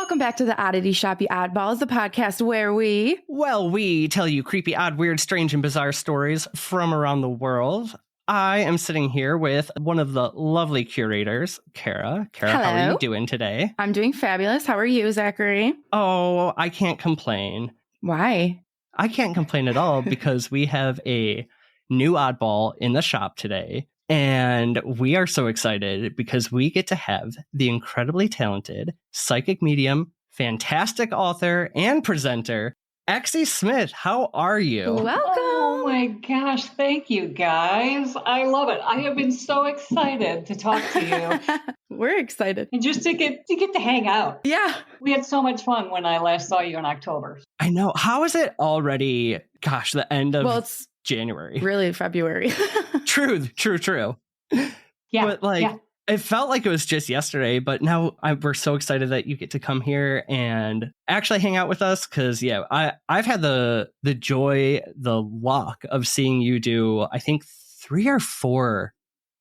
Welcome back to the Oddity Shop, you oddballs, the podcast where we tell you creepy, odd, weird, strange, and bizarre stories from around the world. I am sitting here with one of the lovely curators, Kara. Kara, Hello. How are you doing today? I'm doing fabulous. How are you, Zachary? Oh, I can't complain. Why? I can't complain at all because we have a new oddball in the shop today. And we are so excited because we get to have the incredibly talented psychic medium, fantastic author, and presenter, Exie Smith. How are you? Welcome. Oh my gosh, thank you guys. I love it. I have been so excited to talk to you. We're excited. And just to get to hang out. Yeah. We had so much fun when I last saw you in October. I know. How is it already, the end of it's January? Really February. True. Yeah. But it felt like it was just yesterday, but now we're so excited that you get to come here and actually hang out with us. Because I've had the joy, the luck of seeing you do, I think 3 or 4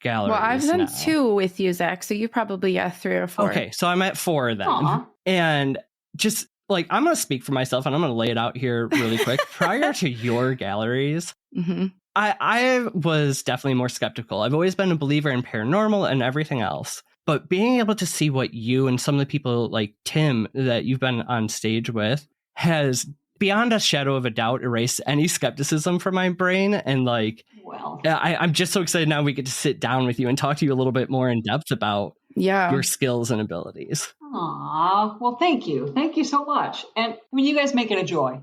galleries. Well, I've done now. 2 with you, Zach. So you probably 3 or 4. Okay, so I'm at 4 then. Aww. And just I'm going to speak for myself and I'm going to lay it out here really quick. Prior to your galleries, Mm-hmm. I was definitely more skeptical. I've always been a believer in paranormal and everything else. But being able to see what you and some of the people like Tim that you've been on stage with has, beyond a shadow of a doubt, erased any skepticism from my brain. And I'm just so excited now we get to sit down with you and talk to you a little bit more in depth about your skills and abilities. Aw, well, thank you. Thank you so much. And you guys make it a joy.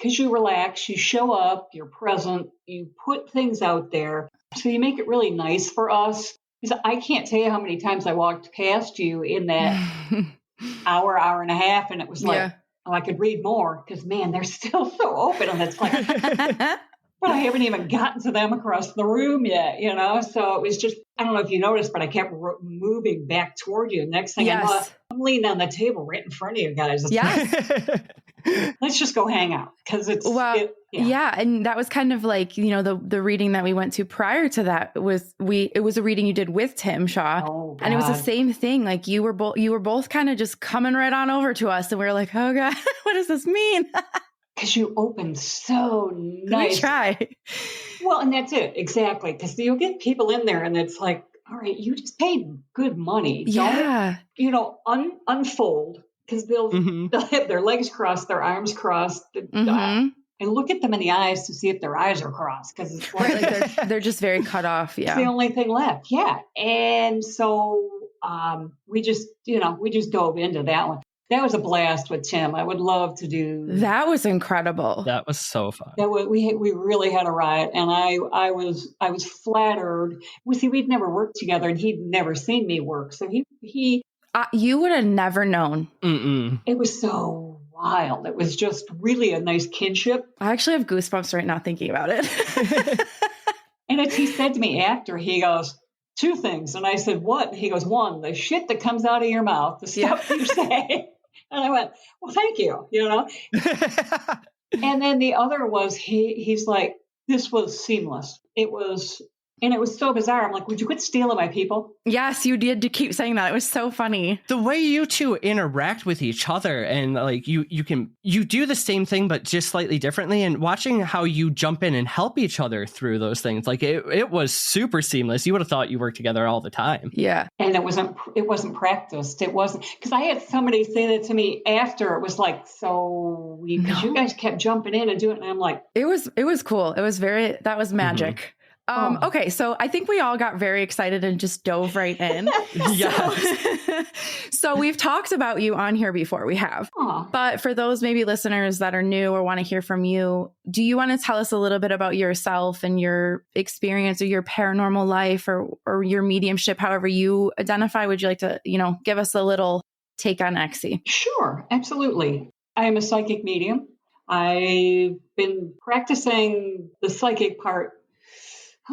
Because you relax, you show up, you're present, you put things out there. So you make it really nice for us. Because I can't tell you how many times I walked past you in that hour and a half, and it was like, I could read more because, man, they're still so open. And it's like, but I haven't even gotten to them across the room yet, So it was just, I don't know if you noticed, but I kept moving back toward you. Next thing I know, I'm leaning on the table right in front of you guys. It's let's just go hang out because it's and that was kind of like the reading that we went to prior to that was it was a reading you did with Tim Shaw, and it was the same thing. Like you were both kind of just coming right on over to us, and we were like, oh god, what does this mean? Because you opened so nice. We try. Well, and that's it exactly, because you'll get people in there, and it's like, all right, you just paid good money. Don't, unfold. Because they'll have their legs crossed, their arms crossed, and look at them in the eyes to see if their eyes are crossed. Because it's like they're just very cut off. Yeah, it's the only thing left. Yeah, and so we just dove into that one. That was a blast with Tim. I would love to do. That was incredible. That was so fun. We really had a riot, and I was flattered. We'd never worked together, and he'd never seen me work, so he. You would have never known. Mm-mm. It was so wild. It was just really a nice kinship. I actually have goosebumps right now thinking about it. And he said to me after, he goes, 2 things. And I said, what? He goes, 1, the shit that comes out of your mouth, the stuff you say. And I went, well, thank you, And then the other was, he's like, this was seamless. And it was so bizarre. I'm like, would you quit stealing my people? Yes, you did to keep saying that. It was so funny. The way you two interact with each other and you do the same thing, but just slightly differently. And watching how you jump in and help each other through those things, it was super seamless. You would have thought you worked together all the time. Yeah. And it wasn't practiced. It wasn't, because I had somebody say that to me after. It was like, because you guys kept jumping in and doing it. And I'm like, it was cool. It was that was magic. Mm-hmm. Okay, so I think we all got very excited and just dove right in. So we've talked about you on here before. We have. Aww. But for those maybe listeners that are new or want to hear from you, do you want to tell us a little bit about yourself and your experience or your paranormal life or your mediumship, however you identify? Would you like to, give us a little take on Exie? Sure, absolutely. I am a psychic medium. I've been practicing the psychic part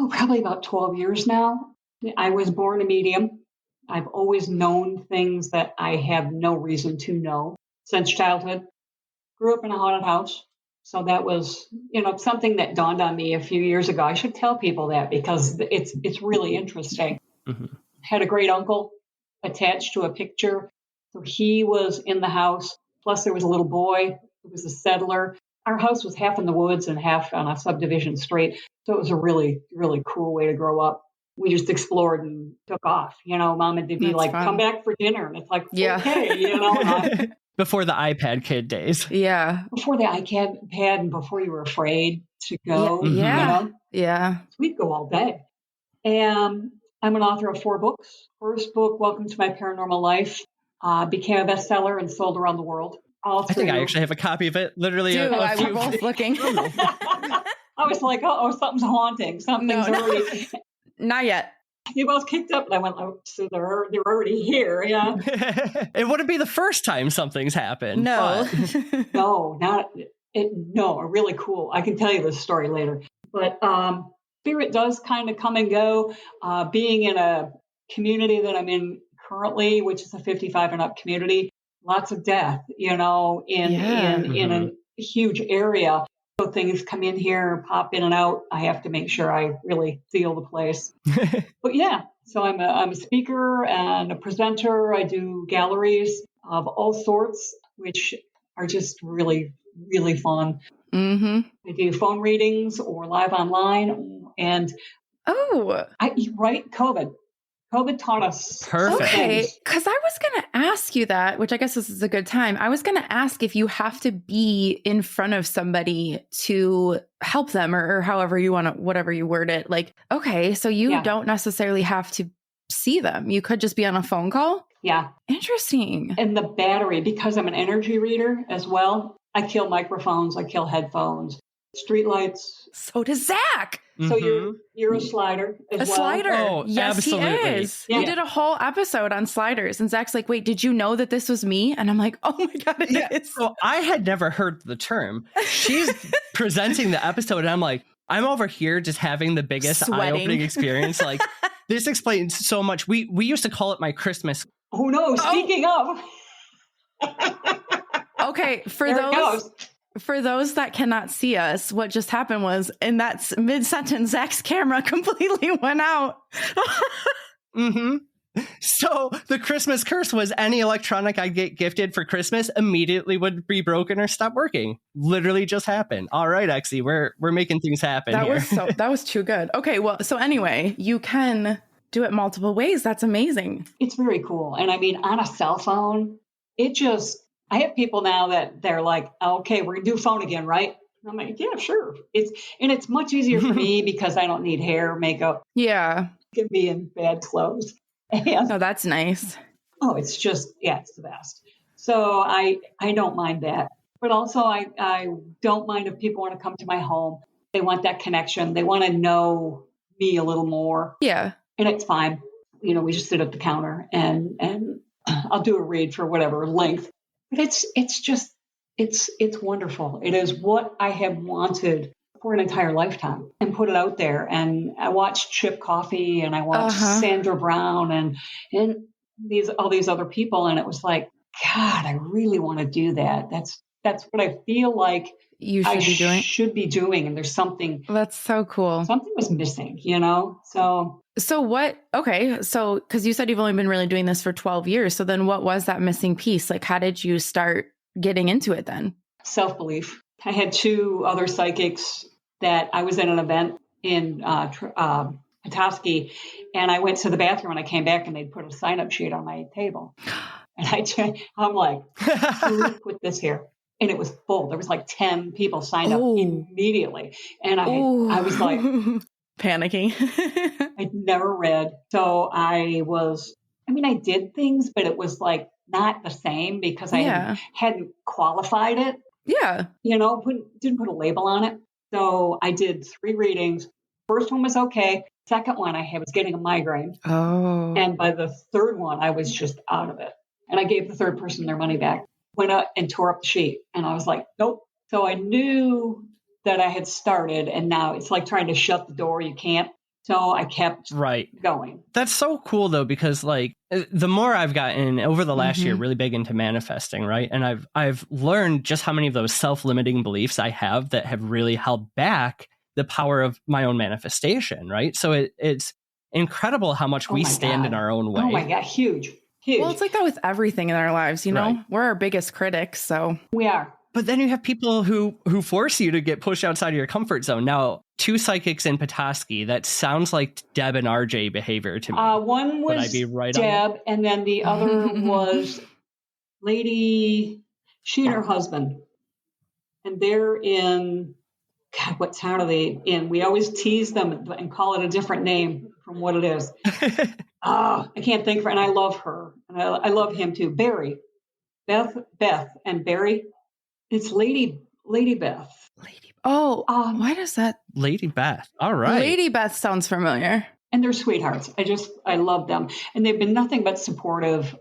probably about 12 years now. I was born a medium. I've always known things that I have no reason to know since childhood. Grew up in a haunted house. So that was, something that dawned on me a few years ago. I should tell people that because it's really interesting. Mm-hmm. Had a great uncle attached to a picture So he was in the house. Plus, there was a little boy who was a settler. Our house was half in the woods and half on a subdivision street. So it was a really, really cool way to grow up. We just explored and took off. Mom would be That's like, fun. come back for dinner. And it's like, Yeah. okay, Before the iPad kid days. Yeah. before the iPad and before you were afraid to go. Yeah. Yeah. So we'd go all day. And I'm an author of 4 books. First book, Welcome to My Paranormal Life, became a bestseller and sold around the world. I think I actually have a copy of it. Literally, Dude, we're both looking. I was like, something's haunting. Something's already. Not yet. You both kicked up, and I went, so they're already here, yeah. It wouldn't be the first time something's happened. No. No, not it. No, really cool. I can tell you this story later. But spirit does kind of come and go. Being in a community that I'm in currently, which is a 55 and up community, lots of death, in a huge area. So things come in here, pop in and out. I have to make sure I really feel the place. But yeah, so I'm a speaker and a presenter. I do galleries of all sorts, which are just really, really fun. Mm-hmm. I do phone readings or live online. And COVID taught us. Perfect. Okay, because I was going to ask you that, which I guess this is a good time. I was going to ask if you have to be in front of somebody to help them or however you want to, whatever you word it. Like, okay, so you don't necessarily have to see them. You could just be on a phone call? Yeah. Interesting. And the battery, because I'm an energy reader as well, I kill microphones, I kill headphones, streetlights. So does Zach. So you're a slider as well. Slider. Oh, yes, absolutely. He is. Yeah. We did a whole episode on sliders. And Zach's like, wait, did you know that this was me? And I'm like, oh my God, it is. So I had never heard the term. She's presenting the episode and I'm like, I'm over here just having the biggest eye-opening experience. Like, this explains so much. We used to call it my Christmas. Oh no, speaking of. Okay, for those that cannot see us, what just happened was in that mid-sentence, Zach's camera completely went out. Mm-hmm. So the Christmas curse was any electronic I get gifted for Christmas immediately would be broken or stop working. Literally just happened. All right, Exie, we're making things happen here. That was too good. Okay, well, so anyway, you can do it multiple ways. That's amazing. It's very cool. And I mean, on a cell phone, I have people now that they're like, okay, we're gonna do phone again, right? And I'm like, yeah, sure. It's much easier for me because I don't need hair, makeup. Yeah. I can be in bad clothes. And, oh, that's nice. Oh, it's just, it's the best. So I don't mind that. But also I don't mind if people want to come to my home. They want that connection. They want to know me a little more. Yeah. And it's fine. We just sit at the counter and I'll do a read for whatever length. But it's wonderful. It is what I have wanted for an entire lifetime and put it out there. And I watched Chip Coffey and I watched Sandra Brown and all these other people. And it was like, God, I really want to do that. That's what I feel like you should be doing. And there's something. That's so cool. Something was missing, So what, okay. So, cause you said you've only been really doing this for 12 years. So then what was that missing piece? Like, how did you start getting into it then? Self-belief. I had 2 other psychics that I was at an event in Petoskey, and I went to the bathroom and I came back and they'd put a sign-up sheet on my table. And I'm like, put this here. And it was full. There was like 10 people signed up immediately. And I was like... panicking. I'd never read. So I did things, but it was like not the same because I hadn't qualified it. Yeah. Didn't put a label on it. So I did 3 readings. First one was okay. Second one, I was getting a migraine. Oh. And by the third one, I was just out of it. And I gave the third person their money back. Went up and tore up the sheet. And I was like, nope. So I knew that I had started, and now it's like trying to shut the door. You can't. So I kept going. That's so cool though, because like the more I've gotten over the last year, really big into manifesting, right? And I've learned just how many of those self-limiting beliefs I have that have really held back the power of my own manifestation, right? So it's incredible how much we stand in our own way. Oh my God, huge. Huge. Well, it's like that with everything in our lives, you know? Right. We're our biggest critics, so. We are. But then you have people who force you to get pushed outside of your comfort zone. Now, 2 psychics in Petoskey, that sounds like Deb and RJ behavior to me. One Would I was be right Deb, and then the other was Lady, she and her husband. And they're in, God, what town are they in? We always tease them and call it a different name from what it is. I can't think of her, and I love her. And I love him too. Barry. Beth, and Barry. It's Lady Beth. Why does that? Lady Beth. All right. Lady Beth sounds familiar. And they're sweethearts. I love them. And they've been nothing but supportive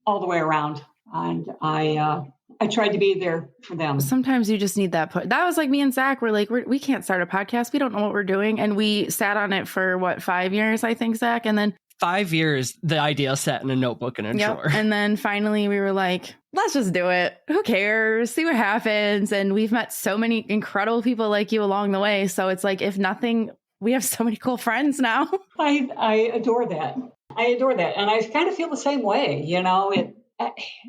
all the way around. And I tried to be there for them. Sometimes you just need that put. That was like me and Zach. We're like, we can't start a podcast. We don't know what we're doing. And we sat on it for 5 years, I think, Zach. And then 5 years, the idea sat in a notebook in a drawer. And then finally we were like, let's just do it. Who cares? See what happens. And we've met so many incredible people like you along the way. So it's like, if nothing, we have so many cool friends now. I adore that. And I kind of feel the same way, you know,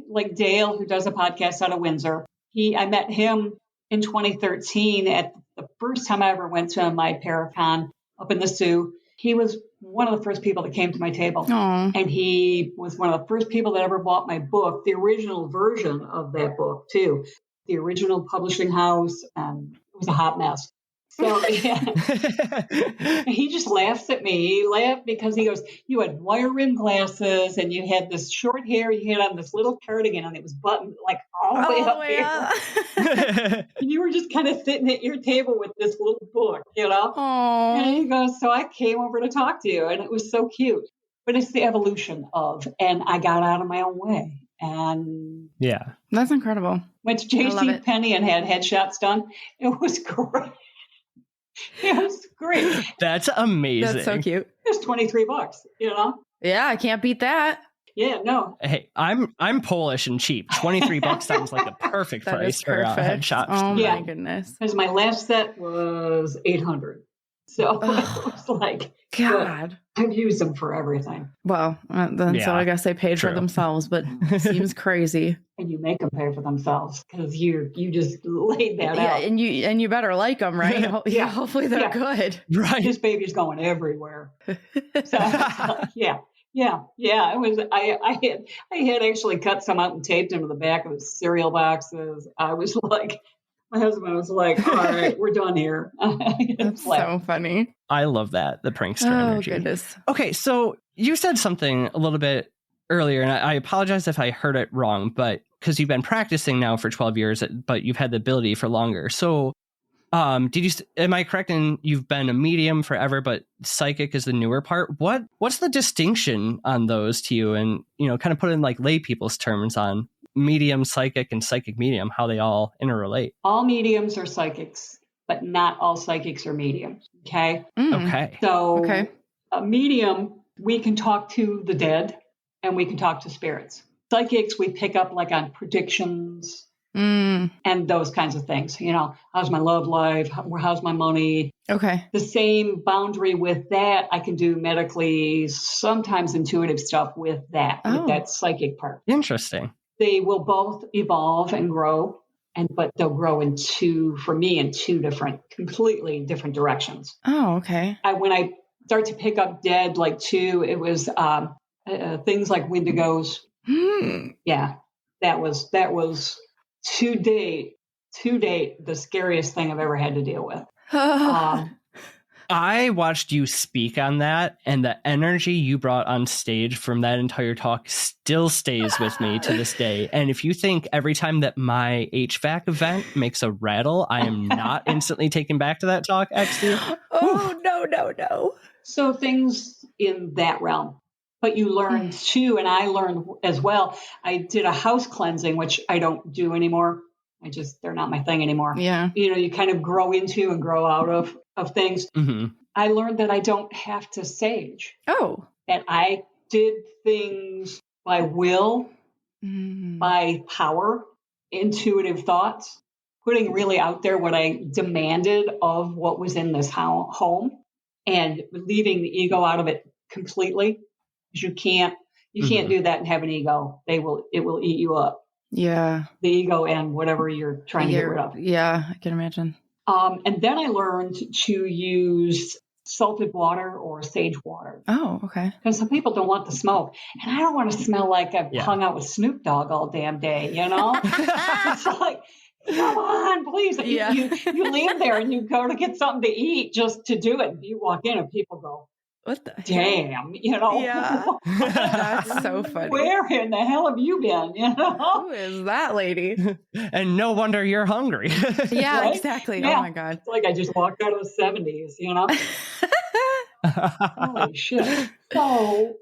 like Dale, who does a podcast out of Windsor. I met him in 2013 at the first time I ever went to my Paracon up in the Sioux. He was one of the first people that came to my table. Aww. And he was one of the first people that ever bought my book, the original version of that book, too. The original publishing house. It was a hot mess. So yeah. He just laughs at me. He laughed because he goes, you had wire-rimmed glasses and you had this short hair you had on this little cardigan and it was buttoned like all the way up here. And you were just kind of sitting at your table with this little book, you know? Aww. And he goes, so I came over to talk to you and it was so cute. But it's the evolution and I got out of my own way. And yeah, that's incredible. Went to J.C. Penney and had headshots done. It was great. It was great. That's amazing. That's so cute. It was $23, you know? Yeah, I can't beat that. Yeah, no. Hey, I'm Polish and cheap. $23 sounds like a perfect price for headshots. Oh my goodness. Because my last set was $800. So it was like, God. I've used them for everything. Well, so I guess they paid for themselves, but it seems crazy. And you make them pay for themselves because you just laid that out. And you better like them, right? Hopefully they're good. Right. This baby's going everywhere. So yeah. It was. I had actually cut some out and taped them to the back of the cereal boxes. I was like, my husband was like, all right, we're done here. That's so funny. I love that, the prankster energy. Goodness. Okay, so you said something a little bit earlier, and I apologize if I heard it wrong, but because you've been practicing now for 12 years, but you've had the ability for longer. So am I correct in you've been a medium forever, but psychic is the newer part? What's the distinction on those to you? And, kind of put in like lay people's terms on medium, psychic, and psychic medium, how they all interrelate. All mediums are psychics, but not all psychics are mediums. Okay. Okay. So a medium, we can talk to the dead and we can talk to spirits. Psychics, we pick up like on predictions and those kinds of things. How's my love life? How's my money? Okay. The same boundary with that, I can do medically, sometimes intuitive stuff with that psychic part. Interesting. They will both evolve and grow, but they'll grow in two completely different directions. Oh, okay. When I start to pick up dead, like two, it was things like Wendigos. Yeah, that was to date the scariest thing I've ever had to deal with. I watched you speak on that, and the energy you brought on stage from that entire talk still stays with me to this day. And if you think every time that my HVAC event makes a rattle, I am not instantly taken back to that talk, Exie. Oh, no. So things in that realm. But you learn too, and I learned as well. I did a house cleansing, which I don't do anymore. They're not my thing anymore. Yeah. You kind of grow into and grow out of things. Mm-hmm. I learned that I don't have to sage. Oh. That I did things by will, by power, intuitive thoughts, putting really out there what I demanded of what was in this home and leaving the ego out of it completely. You can't You can't do that and have an ego. It will eat you up. Yeah. The ego and whatever you're trying to get rid of. Yeah, I can imagine. And then I learned to use salted water or sage water. Oh, okay. Because some people don't want the smoke. And I don't want to smell like I've hung out with Snoop Dogg all damn day, you know? It's like, come on, please. Yeah. You leave there and you go to get something to eat just to do it. You walk in and people go, what the damn, you know? Yeah. That's so funny. Where in the hell have you been, you know? Who is that lady? And no wonder you're hungry. Yeah, right? exactly. Yeah. Oh my God. It's like I just walked out of the 70s, you know? Holy shit. So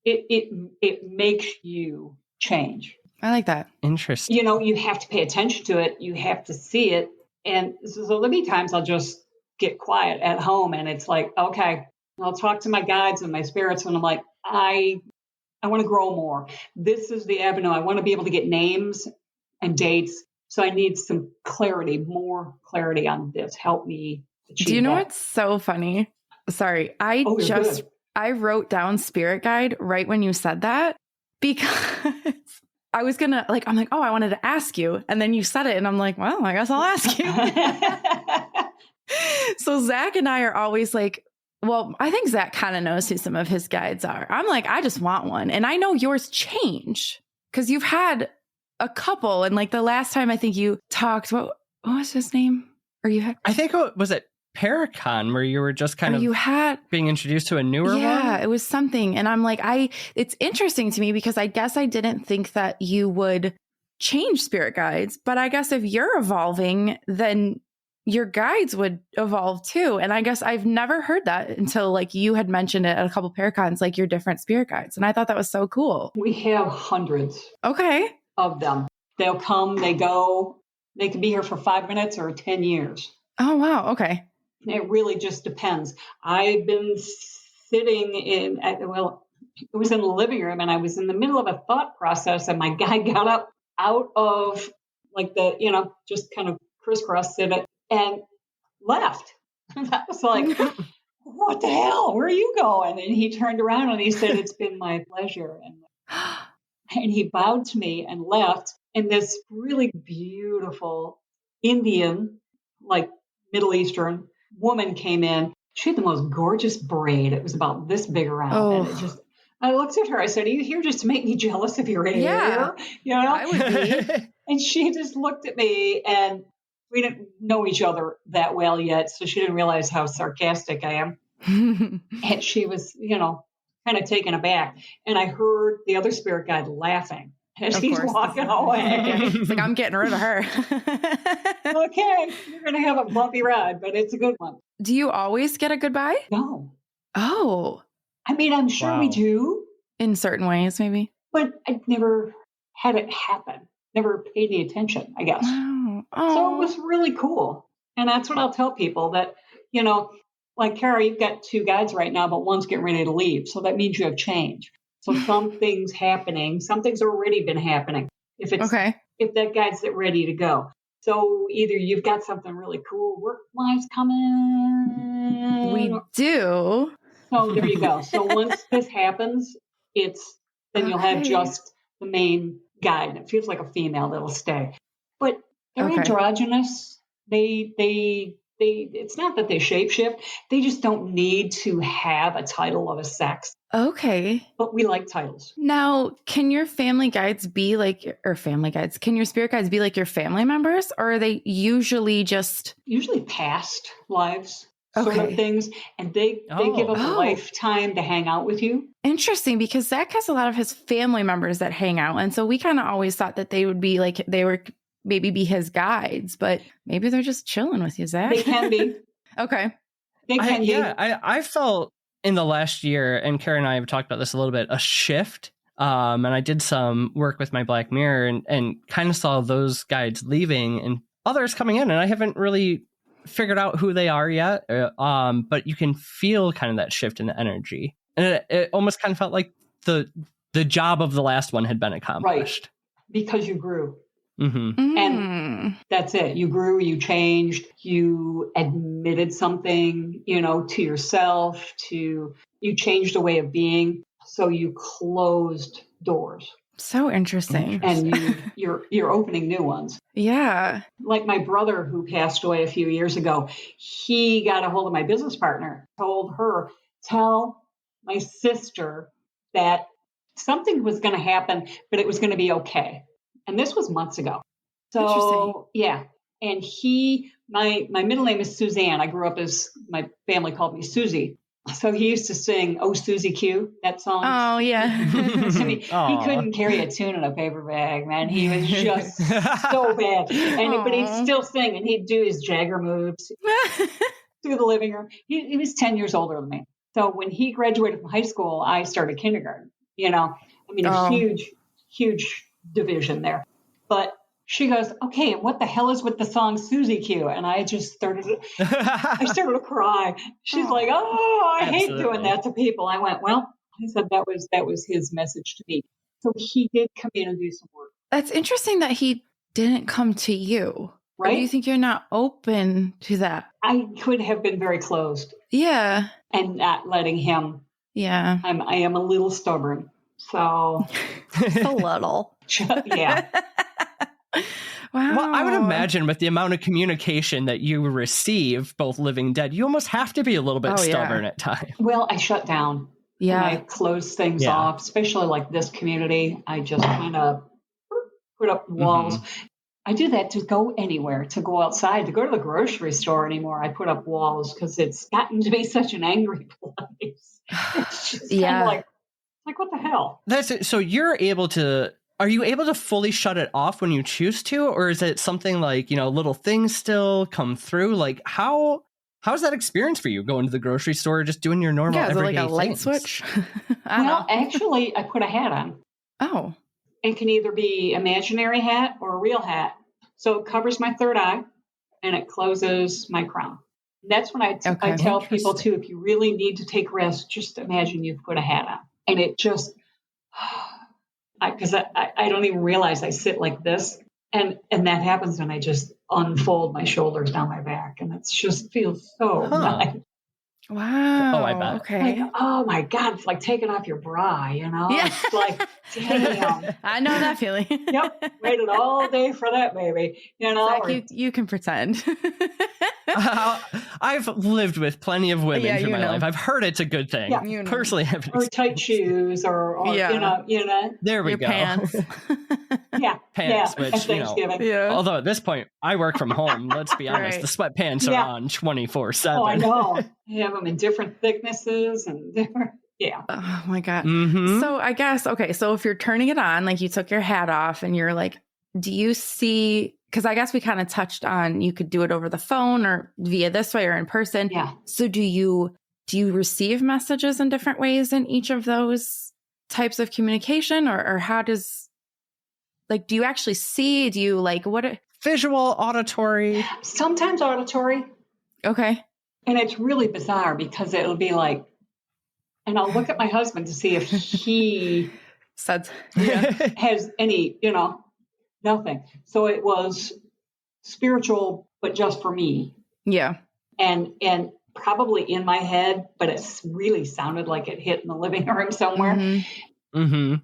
it makes you change. I like that. Interesting. You know, you have to pay attention to it. You have to see it. And so there'll be times I'll just get quiet at home and it's like, okay, I'll talk to my guides and my spirits and I'm like, I want to grow more. This is the avenue. I want to be able to get names and dates. So I need some clarity, more clarity on this. Help me achieve Do you know that. what's so funny? Sorry. I wrote down spirit guide right when you said that because I was going to I'm like, oh, I wanted to ask you. And then you said it and I'm like, well, I guess I'll ask you. So Zach and I are always like, well, I think Zach kind of knows who some of his guides are. I'm like, I just want one. And I know yours change because you've had a couple. And like the last time I think you talked, what was his name? Or you had? I think was it Paracon where you were just kind of being introduced to a newer one? Yeah, it was something. And I'm like, it's interesting to me because I guess I didn't think that you would change spirit guides. But I guess if you're evolving, then your guides would evolve too. And I guess I've never heard that until like you had mentioned it at a couple Paracons, like your different spirit guides. And I thought that was so cool. We have hundreds. Okay. Of them. They'll come, they go, they can be here for 5 minutes or 10 years. Oh, wow. Okay. It really just depends. I've been sitting it was in the living room and I was in the middle of a thought process and my guy got up out of like just kind of crisscrossed it and left. That was like, what the hell? Where are you going? And he turned around and he said, it's been my pleasure. And he bowed to me and left. And this really beautiful Indian, like Middle Eastern woman came in. She had the most gorgeous braid. It was about this big around. Oh. And I looked at her. I said, are you here just to make me jealous of your hair? Yeah, you know? I would be. And she just looked at me and we didn't know each other that well yet. So she didn't realize how sarcastic I am. And she was, kind of taken aback. And I heard the other spirit guide laughing as he's walking away. It's like, I'm getting rid of her. Okay, you're going to have a bumpy ride, but it's a good one. Do you always get a goodbye? No. Oh. I mean, I'm sure we do. In certain ways, maybe. But I've never had it happen. Never paid any attention, I guess. Wow. Oh. So it was really cool. And that's what I'll tell people that, like Kara, you've got 2 guides right now, but one's getting ready to leave. So that means you have change. So something's happening. Something's already been happening. If that guide's ready to go. So either you've got something really cool work-wise coming. We do. So there you go. So once this happens, then you'll have just the main guide. And it feels like a female that'll stay. But they're androgynous. It's not that they shapeshift. They just don't need to have a title of a sex. Okay. But we like titles. Now, can your family guides be can your spirit guides be like your family members? Or are they usually past lives sort of things? And they give up a lifetime to hang out with you. Interesting, because Zach has a lot of his family members that hang out. And so we kind of always thought that they would be like, they were maybe be his guides, but maybe they're just chilling with you, Zach. They can be. Okay. They can be. Yeah, I felt in the last year, and Kara and I have talked about this a little bit, a shift. And I did some work with my Black Mirror and kind of saw those guides leaving and others coming in. And I haven't really figured out who they are yet. But you can feel kind of that shift in the energy. And it almost kind of felt like the job of the last one had been accomplished. Right. Because you grew. Mm-hmm. And that's it. You grew, you changed, you admitted something, to yourself, you changed a way of being. So you closed doors. So interesting. And you're opening new ones. Yeah. Like my brother who passed away a few years ago, he got a hold of my business partner, told her, tell my sister that something was going to happen, but it was going to be okay. And this was months ago. So, yeah. And my middle name is Suzanne. I grew up as my family called me Susie. So he used to sing "Oh Susie Q," that song. Oh, yeah. He couldn't carry a tune in a paper bag, man. He was just so bad. But he'd still sing, and he'd do his Jagger moves through the living room. He was 10 years older than me. So when he graduated from high school, I started kindergarten. A huge division there. But she goes, okay, and what the hell is with the song Susie Q? And I just started to cry. She's like, oh, I hate doing that to people. I went, well, I said that was his message to me. So he did come in and do some work. That's interesting that he didn't come to you. Right? Or do you think you're not open to that? I could have been very closed. Yeah. And not letting him. Yeah. I am a little stubborn. So. Just a little. Yeah. Wow. Well, I would imagine with the amount of communication that you receive, both living and dead, you almost have to be a little bit stubborn at times. Well, I shut down. Yeah. I close things off, especially like this community. I just kind of put up walls. Mm-hmm. I do that to go anywhere, to go outside, to go to the grocery store anymore. I put up walls because it's gotten to be such an angry place. It's just kind of like, what the hell? That's it. So are you able to fully shut it off when you choose to? Or is it something like, little things still come through? Like how's that experience for you going to the grocery store, just doing your normal everyday like a light things? switch? Actually, I put a hat on. Oh. It can either be imaginary hat or a real hat. So it covers my third eye and it closes my crown. That's when I tell people too, if you really need to take rest, just imagine you've put a hat on. And it just, because I don't even realize I sit like this. And that happens when I just unfold my shoulders down my back. And it just feels so nice. Wow. Oh, I bet. Okay. Like, oh my God, it's like taking off your bra, Yeah. It's like, damn. I know that feeling. Yep. Waited all day for that baby. Zach, you can pretend. I've lived with plenty of women through my life. I've heard it's a good thing. Yeah. Personally, I haven't. Or tight shoes or There we go. Pants. Pants, which, although at this point, I work from home. Let's be honest. Right. The sweatpants are on 24/7. Oh, I know. You have them in different thicknesses and different. Yeah. Oh my God. Mm-hmm. So I guess, okay. So if you're turning it on, like you took your hat off and you're like, do you see, because I guess we kind of touched on, you could do it over the phone or via this way or in person. Yeah. So do you receive messages in different ways in each of those types of communication or how does, like, do you actually see, do you like what? Visual, auditory. Sometimes auditory. Okay. And it's really bizarre because it'll be like, and I'll look at my husband to see if he has any, nothing. So it was spiritual, but just for me. Yeah. And probably in my head, but it really sounded like it hit in the living room somewhere. Mm-hmm. Mm-hmm.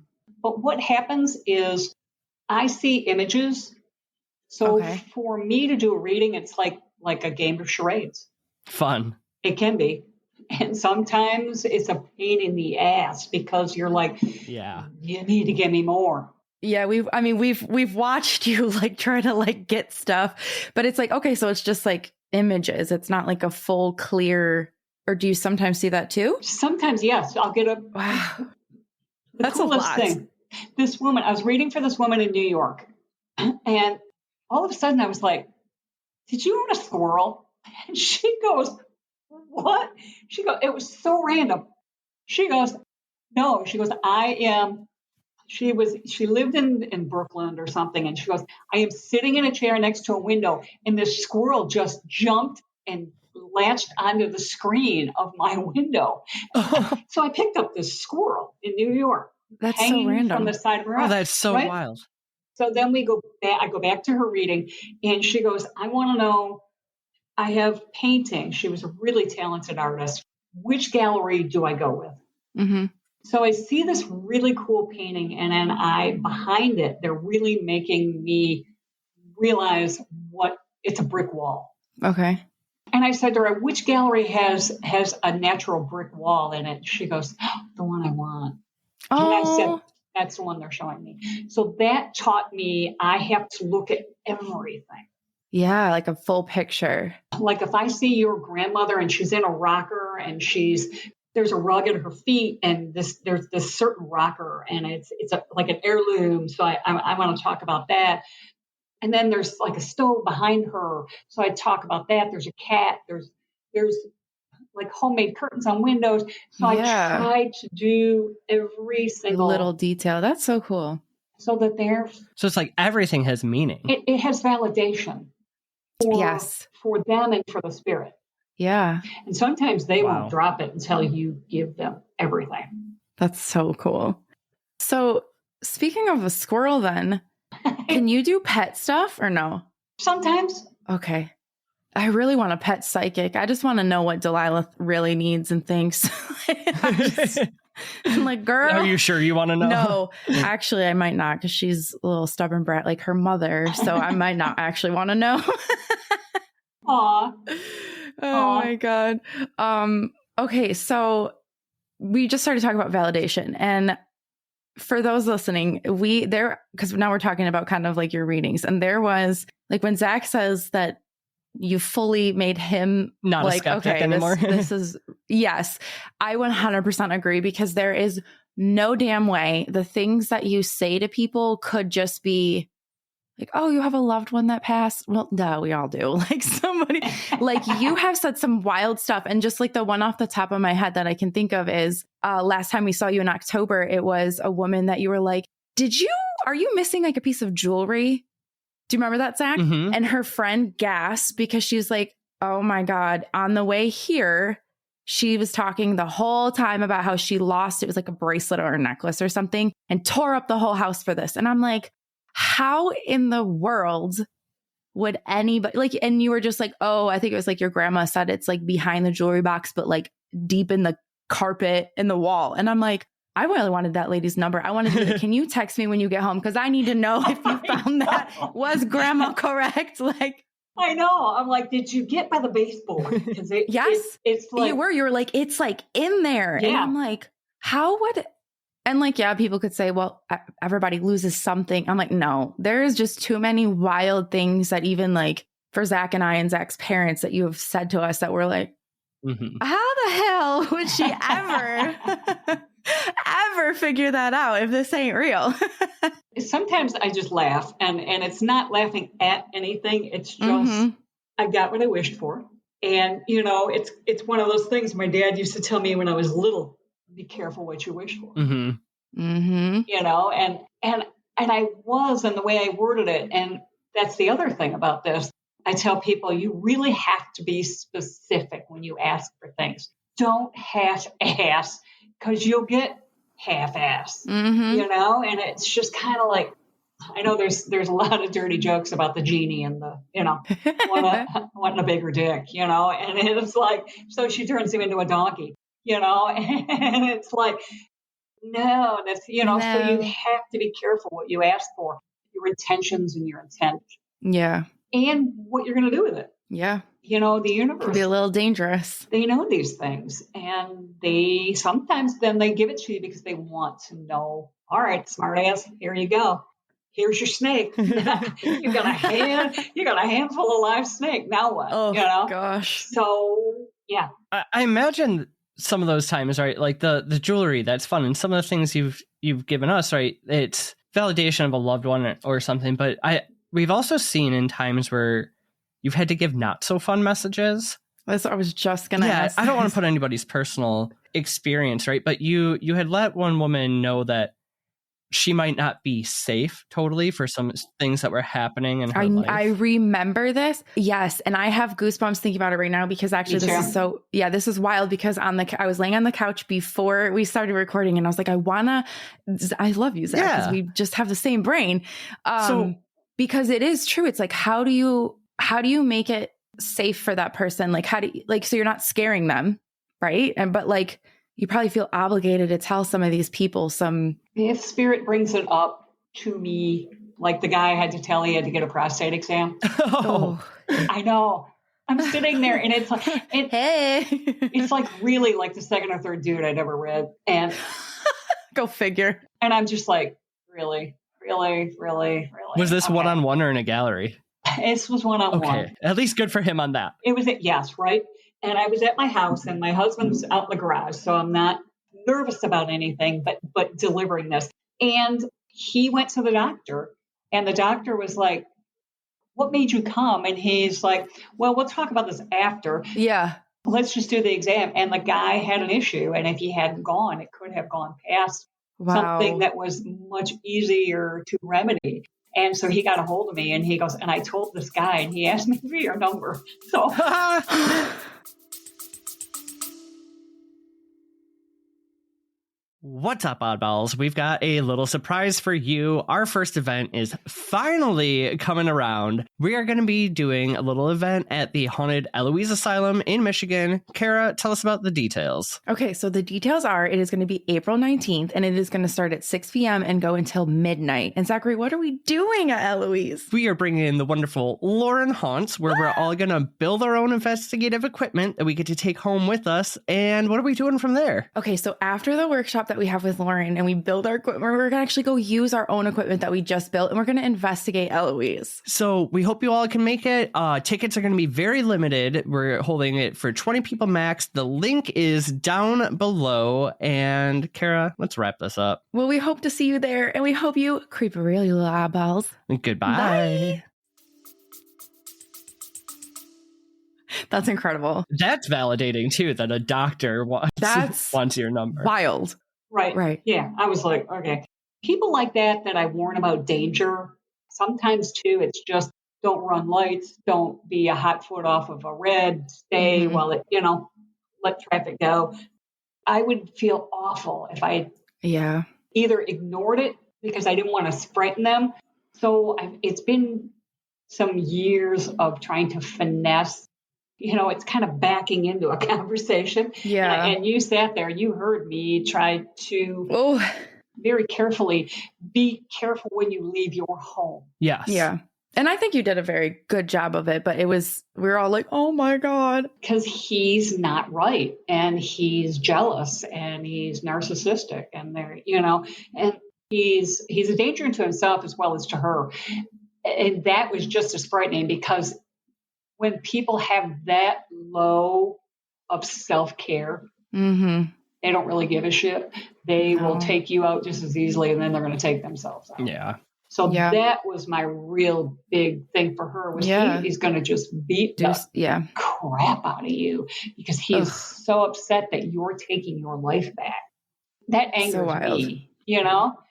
But what happens is I see images. So for me to do a reading, it's like a game of charades. Fun. It can be. And sometimes it's a pain in the ass because you're like, you need to give me more. Yeah, we've watched you like try to like get stuff, but it's like, okay, so it's just like images. It's not like a full clear, or do you sometimes see that too? Sometimes, yes. I'll get wow. That's a lot. Thing. This woman, I was reading for this woman in New York, and all of a sudden I was like, did you own a squirrel? And she goes, what? She goes, it was so random. She goes, no. She goes, she lived in Brooklyn or something. And she goes, I am sitting in a chair next to a window and this squirrel just jumped and latched onto the screen of my window. So I picked up this squirrel in New York. That's so random. From the side of her house. Oh, that's so wild. So then we go back, I go back to her reading and she goes, I want to know, I have painting. She was a really talented artist. Which gallery do I go with? Mm-hmm. So I see this really cool painting, and then behind it, they're really making me realize what it's a brick wall. Okay. And I said to her, which gallery has a natural brick wall in it? She goes, oh, the one I want. Oh. And I said, that's the one they're showing me. So that taught me I have to look at everything. Yeah, like a full picture. Like if I see your grandmother and she's in a rocker and there's a rug at her feet and there's this certain rocker and it's like an heirloom. So I want to talk about that. And then there's like a stove behind her. So I talk about that. There's a cat. There's like homemade curtains on windows. So I tried to do every single little detail. That's so cool. So that So it's like everything has meaning. It has validation for them and for the spirit. Yeah. And sometimes they won't drop it until you give them everything. That's so cool. So speaking of a squirrel then, can you do pet stuff or no? Sometimes. Okay. I really want a pet psychic. I just want to know what Delilah really needs and thinks. I'm like, girl. Are you sure you want to know? No, actually, I might not because she's a little stubborn brat like her mother. So I might not actually want to know. Aw. Oh my God. Okay. So we just started talking about validation, and for those listening, because now we're talking about kind of like your readings, and there was like when Zach says that you fully made him not like, a skeptic okay, anymore. This is, yes, I 100% agree, because there is no damn way the things that you say to people could just be like, oh, you have a loved one that passed. Well, no, we all do. Like somebody, like you have said some wild stuff. And just like the one off the top of my head that I can think of is last time we saw you in October, it was a woman that you were like, are you missing like a piece of jewelry? Do you remember that, Zach? Mm-hmm. And her friend gasped because she's like, oh my God, on the way here, she was talking the whole time about how she lost, it was like a bracelet or a necklace or something, and tore up the whole house for this. And I'm like, how in the world would anybody like, and you were just like, oh, I think it was like your grandma said it's like behind the jewelry box, but like deep in the carpet in the wall. And I'm like, I really wanted that lady's number. I wanted to, can you text me when you get home? Because I need to know if you found that. Was grandma correct? Like, I know. I'm like, did you get by the baseboard? Yes. It's like, you were like, it's like in there. Yeah. And I'm like, how would, and like, yeah, people could say, well, everybody loses something. I'm like, no, there is just too many wild things that even like for Zach and I and Zach's parents that you have said to us that we're like, how the hell would she ever figure that out if this ain't real? Sometimes I just laugh, and it's not laughing at anything. It's just, I got what I wished for. And, you know, it's one of those things my dad used to tell me when I was little, be careful what you wish for. You know, and I was, and the way I worded it. And that's the other thing about this. I tell people, you really have to be specific when you ask for things. Don't half-ass, because you'll get half-ass, you know? And it's just kind of like, I know there's a lot of dirty jokes about the genie and the, you know, wanting a bigger dick, you know? And it's like, so she turns him into a donkey, you know? And it's like, no, that's, you know, so you have to be careful what you ask for, your intentions and your intent. Yeah. And what you're going to do with it. Yeah. You know, the universe could be a little dangerous. They know these things, and they sometimes then they give it to you because they want to know. All right, smart ass, here you go. Here's your snake. you got a handful of live snake. Now what? Oh, you know? Gosh. So yeah. I imagine some of those times, right? Like the jewelry, that's fun, and some of the things you've given us, right? It's validation of a loved one or something. But we've also seen in times where you've had to give not so fun messages. That's what I was just going to ask. I don't want to put anybody's personal experience, right? But you had let one woman know that she might not be safe totally for some things that were happening in her life. I remember this. Yes. And I have goosebumps thinking about it right now, because actually this is wild, because I was laying on the couch before we started recording, and I was like, I love you, Zach, because we just have the same brain. Because it is true. It's like, how do you make it safe for that person? Like, so you're not scaring them. Right. But like, you probably feel obligated to tell some of these people some. If spirit brings it up to me, like the guy I had to tell he had to get a prostate exam. Oh. I know. I'm sitting there and it's like, Hey. It's like really like the second or third dude I'd ever read. And go figure. And I'm just like, really? Was this one-on-one or in a gallery? This was one-on-one. Okay. At least good for him on that. It was yes, right? And I was at my house and my husband's out in the garage, so I'm not nervous about anything, but delivering this. And he went to the doctor and the doctor was like, what made you come? And he's like, well, we'll talk about this after. Yeah. Let's just do the exam. And the guy had an issue. And if he hadn't gone, it could have gone past something that was much easier to remedy. And so he got a hold of me and he goes, and I told this guy and he asked me for your number. So What's up, Oddballs? We've got a little surprise for you. Our first event is finally coming around. We are going to be doing a little event at the Haunted Eloise Asylum in Michigan. Kara, tell us about the details. Okay, so the details are it is going to be April 19th, and it is going to start at 6 p.m. and go until midnight. And Zachary, what are we doing at Eloise? We are bringing in the wonderful Lauren Haunts, where we're all going to build our own investigative equipment that we get to take home with us. And what are we doing from there? Okay, so after the workshop that we have with Lauren and we build our equipment, we're going to actually go use our own equipment that we just built, and we're going to investigate Eloise. So we hope you all can make it. Tickets are going to be very limited. We're holding it for 20 people max. The link is down below. And Kara, let's wrap this up. Well, we hope to see you there, and we hope you creep real, you little eyeballs. Goodbye. Bye. That's incredible. That's validating, too, that a doctor wants your number. Wild. Right. Yeah. I was like, okay. People like that I warn about danger. Sometimes, too, it's just don't run lights. Don't be a hot foot off of a red. Stay while it, let traffic go. I would feel awful if I either ignored it because I didn't want to frighten them. So it's been some years of trying to finesse. It's kind of backing into a conversation. Yeah. And you sat there, you heard me try to very carefully be careful when you leave your home. Yes. Yeah. And I think you did a very good job of it, but we were all like, oh my God. Because he's not right. And he's jealous and he's narcissistic and and he's a danger to himself as well as to her. And that was just as frightening because when people have that low of self-care, they don't really give a shit. They will take you out just as easily, and then they're going to take themselves out. Yeah. So that was my real big thing for her was he's going to just beat the crap out of you because he's so upset that you're taking your life back. That angers me,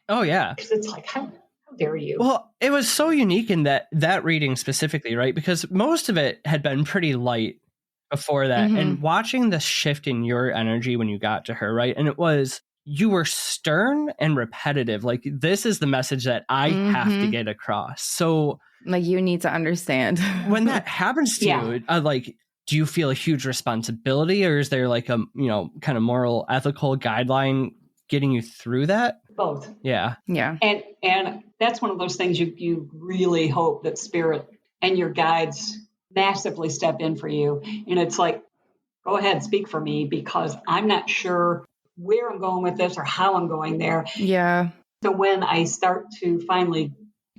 Oh, yeah. Because it's like, how dare you? Well, it was so unique in that reading specifically, right? Because most of it had been pretty light before that. And watching the shift in your energy when you got to her, right? And it was, you were stern and repetitive. Like, this is the message that I have to get across. So, like, you need to understand. When that happens to you, do you feel a huge responsibility, or is there like a, kind of moral, ethical guideline getting you through that? Both. Yeah. Yeah. And that's one of those things you really hope that spirit and your guides massively step in for you. And it's like, go ahead, speak for me, because I'm not sure where I'm going with this or how I'm going there. Yeah. So when I start to finally,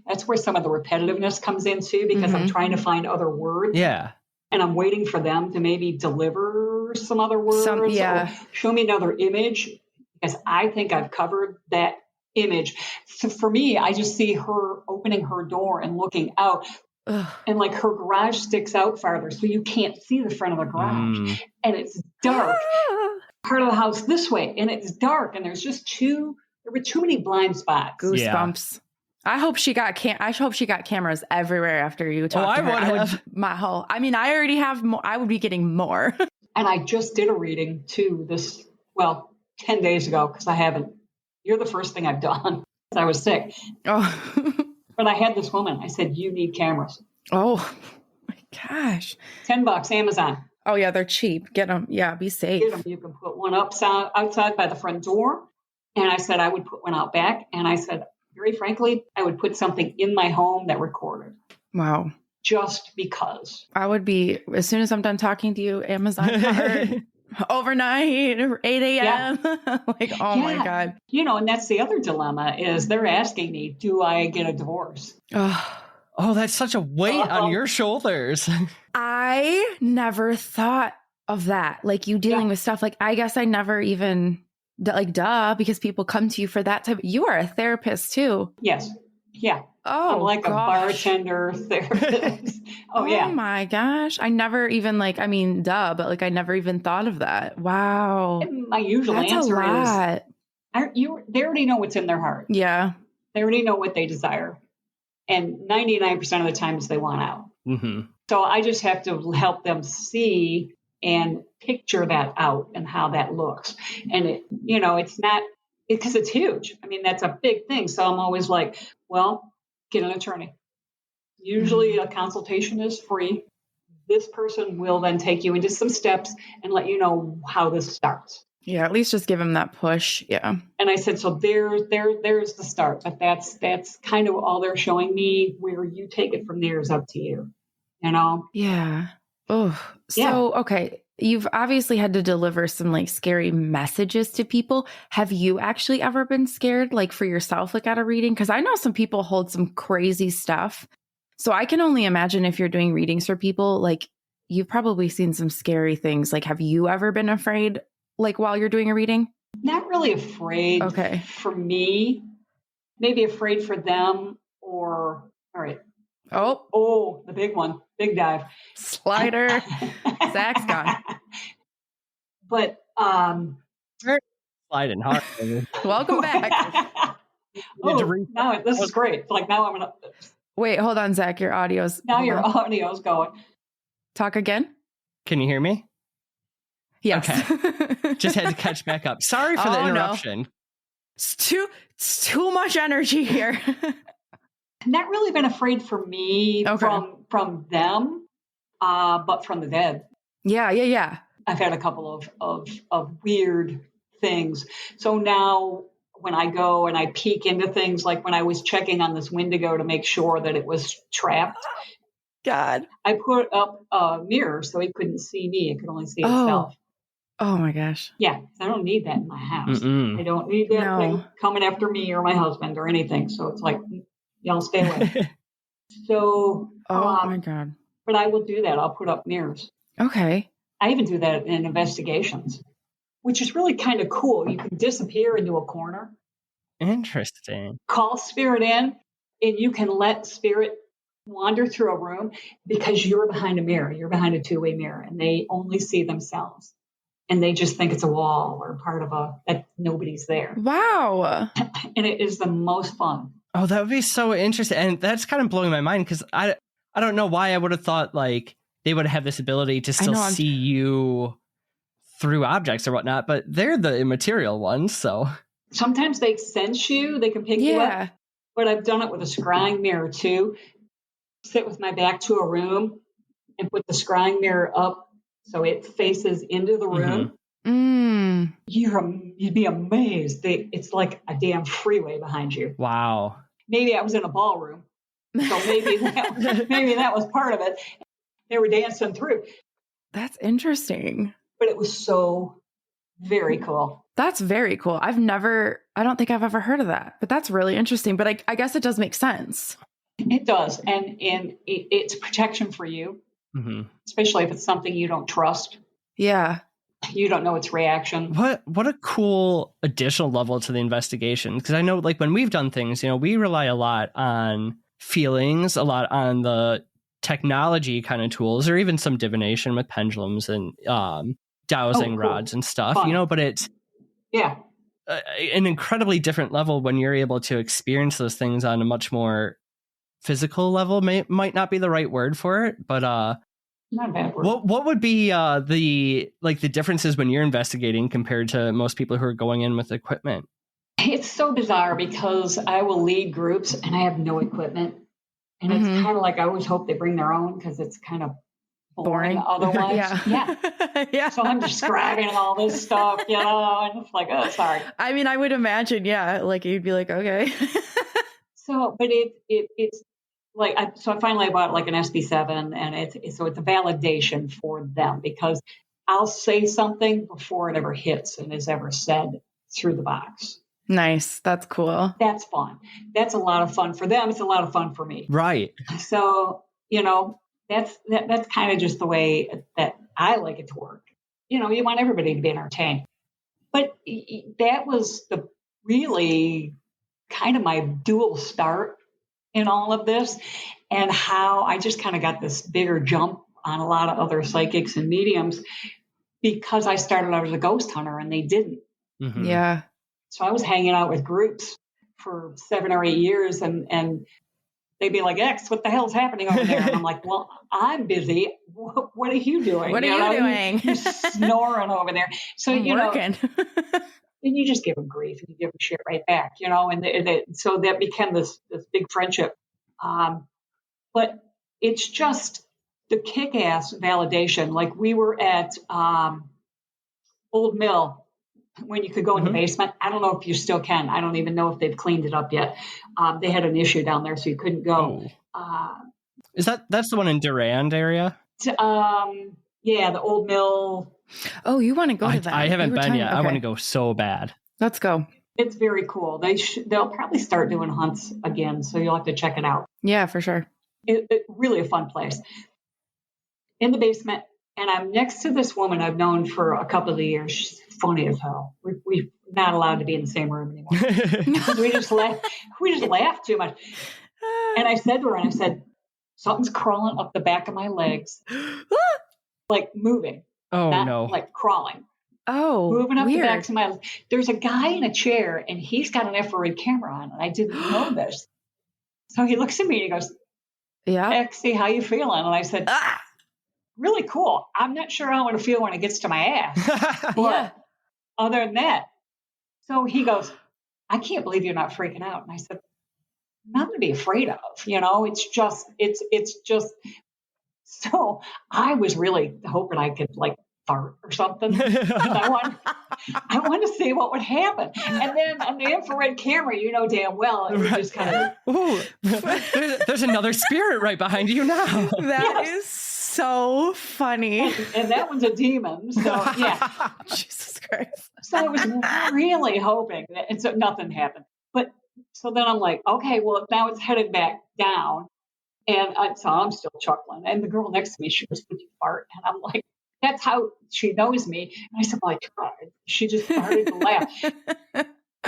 that's where some of the repetitiveness comes in too, because I'm trying to find other words. Yeah. And I'm waiting for them to maybe deliver some other words or show me another image, because I think I've covered that image. So for me, I just see her opening her door and looking out. And like her garage sticks out farther, so you can't see the front of the garage. And it's dark. Part of the house this way, and it's dark, and there were too many blind spots. Goosebumps. Yeah. I hope she got cameras everywhere after you talked to her. I already have more. I would be getting more. And I just did a reading too 10 days ago, because I haven't. You're the first thing I've done. I was sick. Oh. But I had this woman. I said, you need cameras. Oh my gosh. $10, Amazon. Oh yeah, they're cheap. Get them. Yeah, be safe. Get them. You can put one up outside by the front door. And I said I would put one out back. And I said, very frankly, I would put something in my home that recorded. Wow. Just because. I would be, as soon as I'm done talking to you, Amazon card, overnight, 8 a.m. Yeah. Like, oh my God. You know, and that's the other dilemma is they're asking me, do I get a divorce? Oh, that's such a weight on your shoulders. I never thought of that. Like you dealing with stuff. Like, I guess I never even, like, duh, because people come to you for that type. You are a therapist too. Yes. Yeah. Oh, I'm like a bartender therapist. Oh, yeah. Oh my gosh. I never even duh, but like I never even thought of that. Wow. And my usual That's answer a lot. is, they already know what's in their heart. Yeah. They already know what they desire. And 99% of the times they want out. Mm-hmm. So I just have to help them see and picture that out and how that looks. And it's not, because it's huge. I mean, that's a big thing. So I'm always like, well, get an attorney. Usually a consultation is free. This person will then take you into some steps and let you know how this starts. Yeah, at least just give them that push. Yeah. And I said, so there's the start, but that's kind of all they're showing me. Where you take it from there is up to you, you know? Yeah. Oh, so, okay. You've obviously had to deliver some like scary messages to people. Have you actually ever been scared, like for yourself, like at a reading? Because I know some people hold some crazy stuff. So I can only imagine if you're doing readings for people, like you've probably seen some scary things. Like, have you ever been afraid, like while you're doing a reading? Not really afraid. Okay. For me, maybe afraid for them or, all right. Oh, the big one, big dive. Slider. Zach's gone. But, sliding hard. Welcome back. Now this is great. Like now I'm going to. Wait, hold on, Zach. Your audio's. Now your audio's going. Talk again? Can you hear me? Yes. Okay. Just had to catch back up. Sorry for the interruption. No. It's too much energy here. Not really been afraid for me from them, but from the dead. Yeah. I've had a couple of weird things. So now when I go and I peek into things, like when I was checking on this Wendigo to make sure that it was trapped. God. I put up a mirror so it couldn't see me. It could only see itself. Oh my gosh. Yeah. I don't need that in my house. I don't need that thing coming after me or my husband or anything. So it's like, y'all stay away. So, my God. But I will do that. I'll put up mirrors. Okay. I even do that in investigations, which is really kind of cool. You can disappear into a corner. Interesting. Call spirit in, and you can let spirit wander through a room because you're behind a mirror. You're behind a two-way mirror, and they only see themselves. And they just think it's a wall or part of that nobody's there. Wow. And it is the most fun. Oh, that would be so interesting. And that's kind of blowing my mind because I don't know why I would have thought like they would have this ability to still see you through objects or whatnot, but they're the immaterial ones. So sometimes they sense you, they can pick you up. But I've done it with a scrying mirror too. Sit with my back to a room and put the scrying mirror up so it faces into the room. Mm. You'd be amazed. It's like a damn freeway behind you. Wow. Maybe I was in a ballroom, so maybe that was part of it. They were dancing through. That's interesting. But it was so very cool. That's very cool. I don't think I've ever heard of that, but that's really interesting. But I guess it does make sense. It does. And it's protection for you, especially if it's something you don't trust. Yeah. You don't know its reaction. What a cool additional level to the investigation. Because I know like when we've done things, we rely a lot on feelings, a lot on the technology kind of tools, or even some divination with pendulums and dowsing rods and stuff, Fun. But it's an incredibly different level when you're able to experience those things on a much more physical level. Might not be the right word for it, but not a bad word. What would be the differences when you're investigating compared to most people who are going in with equipment? It's so bizarre because I will lead groups and I have no equipment. And it's kind of like I always hope they bring their own because it's kind of boring otherwise. Yeah. So I'm describing all this stuff, and it's like, oh, sorry. I mean, I would imagine, like you'd be like, okay. So, but it's like, so I finally bought like an SB7, and it's a validation for them, because I'll say something before it ever hits and is ever said through the box. Nice. That's cool. That's fun. That's a lot of fun for them. It's a lot of fun for me. Right. So, that's kind of just the way that I like it to work. You want everybody to be entertained. But that was the really kind of my dual start in all of this, and how I just kind of got this bigger jump on a lot of other psychics and mediums, because I started out as a ghost hunter and they didn't. Mm-hmm. Yeah. So I was hanging out with groups for 7 or 8 years, and they'd be like, X, what the hell's happening over there? And I'm like, well, I'm busy. What are you doing? What are you doing? You're snoring over there. So, I'm working. And you just give them grief, and you give them shit right back, and so that became this big friendship. But it's just the kick-ass validation. Like, we were at Old Mill, when you could go in the basement. I don't know if you still can. I don't even know if they've cleaned it up yet. They had an issue down there, so you couldn't go. Is that's the one in Durand area? Yeah, the Old Mill. Oh, you want to go to that? I haven't been yet. Okay. I want to go so bad. Let's go. It's very cool. They'll probably start doing hunts again, so you'll have to check it out. Yeah, for sure. It really a fun place. In the basement, and I'm next to this woman I've known for a couple of years. She's funny as hell. We're not allowed to be in the same room anymore. we just laugh too much. And I said to her, something's crawling up the back of my legs, like moving. Oh, not no. Like crawling. Oh, moving up weird. the backs of my legs. There's a guy in a chair, and he's got an infrared camera on, and I didn't know this. So he looks at me and he goes, yeah, Exie, how you feeling? And I said, really cool. I'm not sure how I'm going to feel when it gets to my ass. But other than that. So he goes, I can't believe you're not freaking out. And I said, nothing to be afraid of. It's just. So I was really hoping I could like fart or something. I want to see what would happen. And then on the infrared camera, damn well, it was just kind of. There's another spirit right behind you now. That is so funny. And that one's a demon. So yeah. Jesus Christ. So I was really hoping that, and so nothing happened. But so then I'm like, okay, well, now it's headed back down. And so I'm still chuckling. And the girl next to me, she goes, did you fart? And I'm like, that's how she knows me. And I said, well, I tried. She just started to laugh.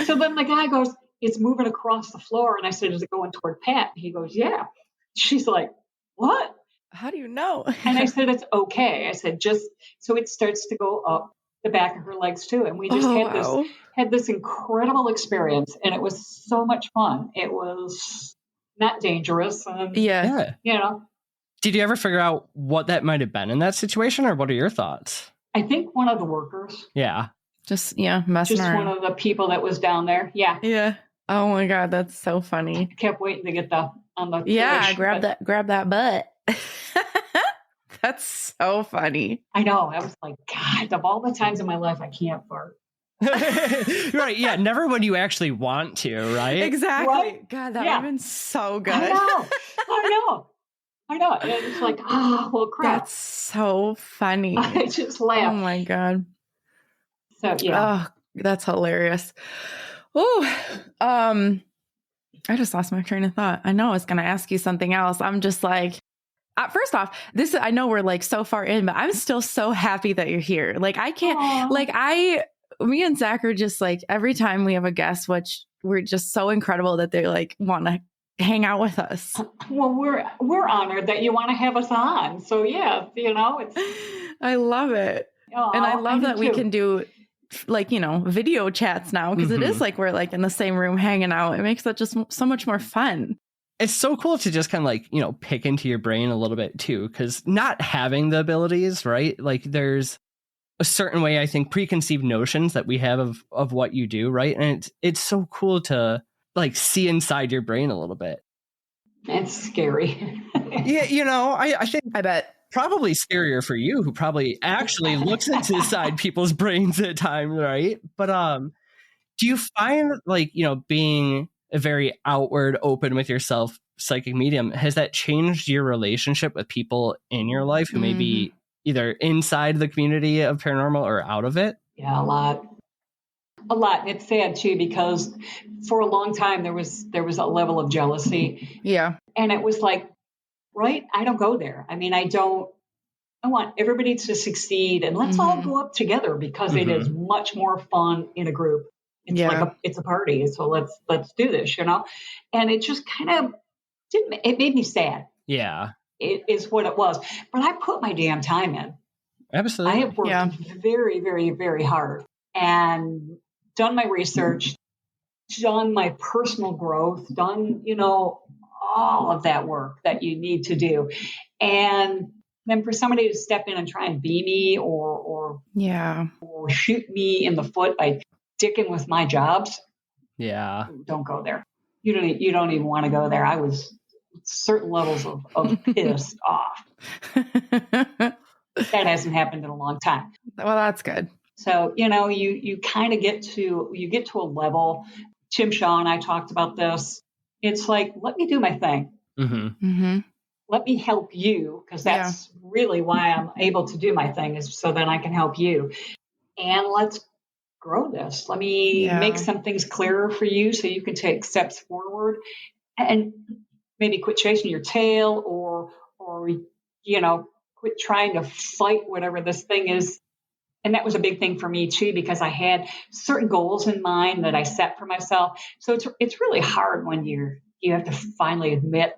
So then the guy goes, it's moving across the floor. And I said, is it going toward Pat? And he goes, yeah. She's like, what? How do you know? And I said, it's okay. I said, just so it starts to go up the back of her legs too. And we just had this incredible experience. And it was so much fun. It was not dangerous. And, Did you ever figure out what that might have been in that situation, or what are your thoughts? I think one of the workers. Yeah. Just messing around. One of the people that was down there. Yeah. Yeah. Oh my God, that's so funny. I kept waiting to get on the fish, grab that butt. That's so funny. I know. I was like, God, of all the times in my life I can't fart. Right, yeah, never when you actually want to, right? Exactly. Right? God, that would have been so good. I know. And it's like, well, crap. That's so funny. I just laughed. Oh my God. So yeah. Oh, that's hilarious. Oh, I just lost my train of thought. I know I was going to ask you something else. I'm just like, first off, I know we're like so far in, but I'm still so happy that you're here. Like I can't, me and Zach are just like, every time we have a guest, which we're just so incredible that they like want to hang out with us. Well, we're honored that you want to have us on. So yeah, it's. I love it. And I love that we can do like, video chats now, because it is like we're like in the same room hanging out. It makes that just so much more fun. It's so cool to just kind of like, pick into your brain a little bit too, because not having the abilities, right? Like there's a certain way, I think, preconceived notions that we have of what you do, right? And it's so cool to like see inside your brain a little bit. It's scary. Yeah, I think I bet. probably scarier for you, who probably actually looks inside people's brains at times, right? But do you find like, being a very outward, open with yourself psychic medium, has that changed your relationship with people in your life who may be either inside the community of paranormal or out of it? Yeah, a lot. And it's sad too, because for a long time there was a level of jealousy. Yeah. And it was like, right, I don't go there. I mean, I want everybody to succeed, and let's all go up together, because it is much more fun in a group. It's like it's a party. So let's do this, And it just kind of it made me sad. Yeah. It is what it was. But I put my damn time in. Absolutely. I have worked very, very, very hard and done my research, done my personal growth, done, all of that work that you need to do. And then for somebody to step in and try and be me or shoot me in the foot by dicking with my jobs. Yeah. Don't go there. You don't even want to go there. I was certain levels of pissed off. That hasn't happened in a long time. Well, that's good. So, you kind of get to a level. Tim Shaw and I talked about this. It's like, let me do my thing. Let me help you, because that's really why I'm able to do my thing, is so that I can help you. And let's grow this. Let me make some things clearer for you so you can take steps forward, and maybe quit chasing your tail, or quit trying to fight whatever this thing is. And that was a big thing for me too, because I had certain goals in mind that I set for myself. So it's really hard when you have to finally admit,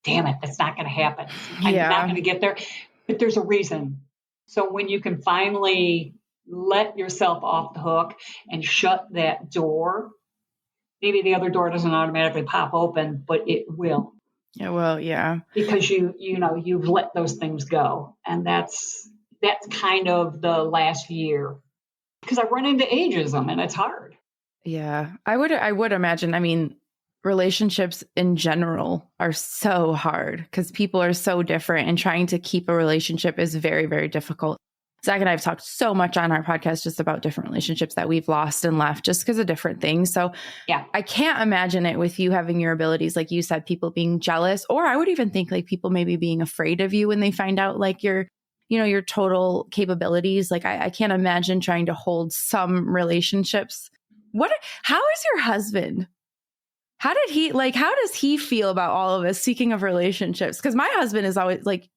damn it, that's not going to happen. I'm not going to get there. But there's a reason. So when you can finally let yourself off the hook and shut that door, maybe the other door doesn't automatically pop open, but it will. Yeah, well, yeah. Because you've let those things go. And that's kind of the last year. Because I run into ageism, and it's hard. Yeah. I would imagine, I mean, relationships in general are so hard because people are so different, and trying to keep a relationship is very, very difficult. Zach and I have talked so much on our podcast just about different relationships that we've lost and left just because of different things. So I can't imagine it with you having your abilities. Like you said, people being jealous, or I would even think like people maybe being afraid of you when they find out like your total capabilities. Like I can't imagine trying to hold some relationships. How is your husband? How does he feel about all of us seeking of relationships? Because my husband is always like,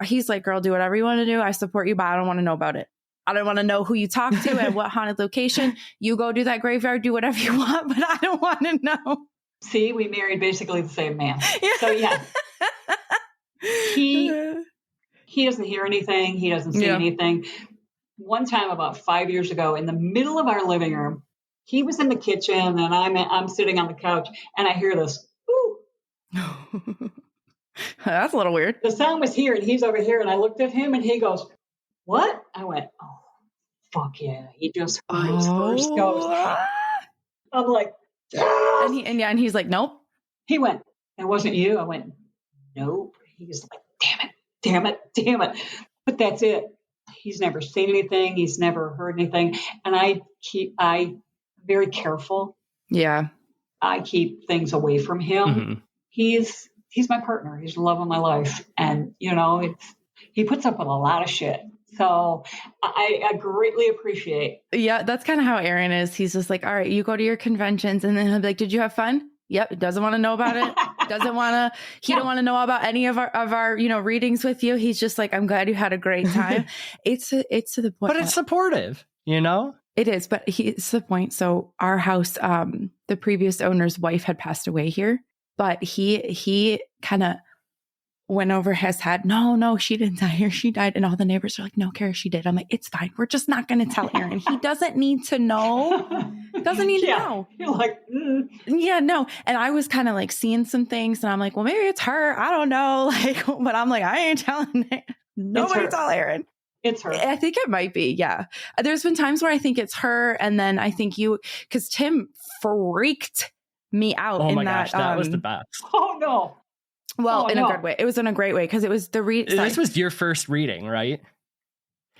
he's like, girl, do whatever you want to do. I support you, but I don't want to know about it. I don't want to know who you talk to and what haunted location. You go do that graveyard, do whatever you want, but I don't want to know. See, we married basically the same man. So yeah, he doesn't hear anything. He doesn't see anything. One time about 5 years ago, in the middle of our living room, he was in the kitchen and I'm sitting on the couch, and I hear this, ooh. That's a little weird. The sound was here and he's over here, and I looked at him and he goes, what? I went, oh, fuck yeah. He just heard his first ghost. I'm like, ah! and he's like, nope. He went, it wasn't you? I went, nope. He was like, damn it. But that's it. He's never seen anything. He's never heard anything. And I'm very careful. Yeah. I keep things away from him. He's my partner. He's the love of my life. And, he puts up with a lot of shit. So I greatly appreciate. Yeah, that's kind of how Aaron is. He's just like, all right, you go to your conventions, and then he'll be like, did you have fun? Yep. Doesn't want to know about it. Don't want to know about any of our, readings with you. He's just like, I'm glad you had a great time. It's to the point. But it's supportive, It is, but it's the point. So our house, the previous owner's wife had passed away here. But he kind of went over his head. No, she didn't die here. She died. And all the neighbors are like, no, Kara, she did. I'm like, it's fine. We're just not going to tell Aaron. He doesn't need to know. Doesn't need to know. You're like, yeah, no. And I was kind of like seeing some things, and I'm like, well, maybe it's her. I don't know. But I'm like, I ain't telling it. Nobody tell Aaron. It's her. I think it might be. Yeah. There's been times where I think it's her. And then I think because Tim freaked me out. Oh my gosh, that was the best. Oh no. Well, in a good way. It was in a great way because it was This was your first reading, right?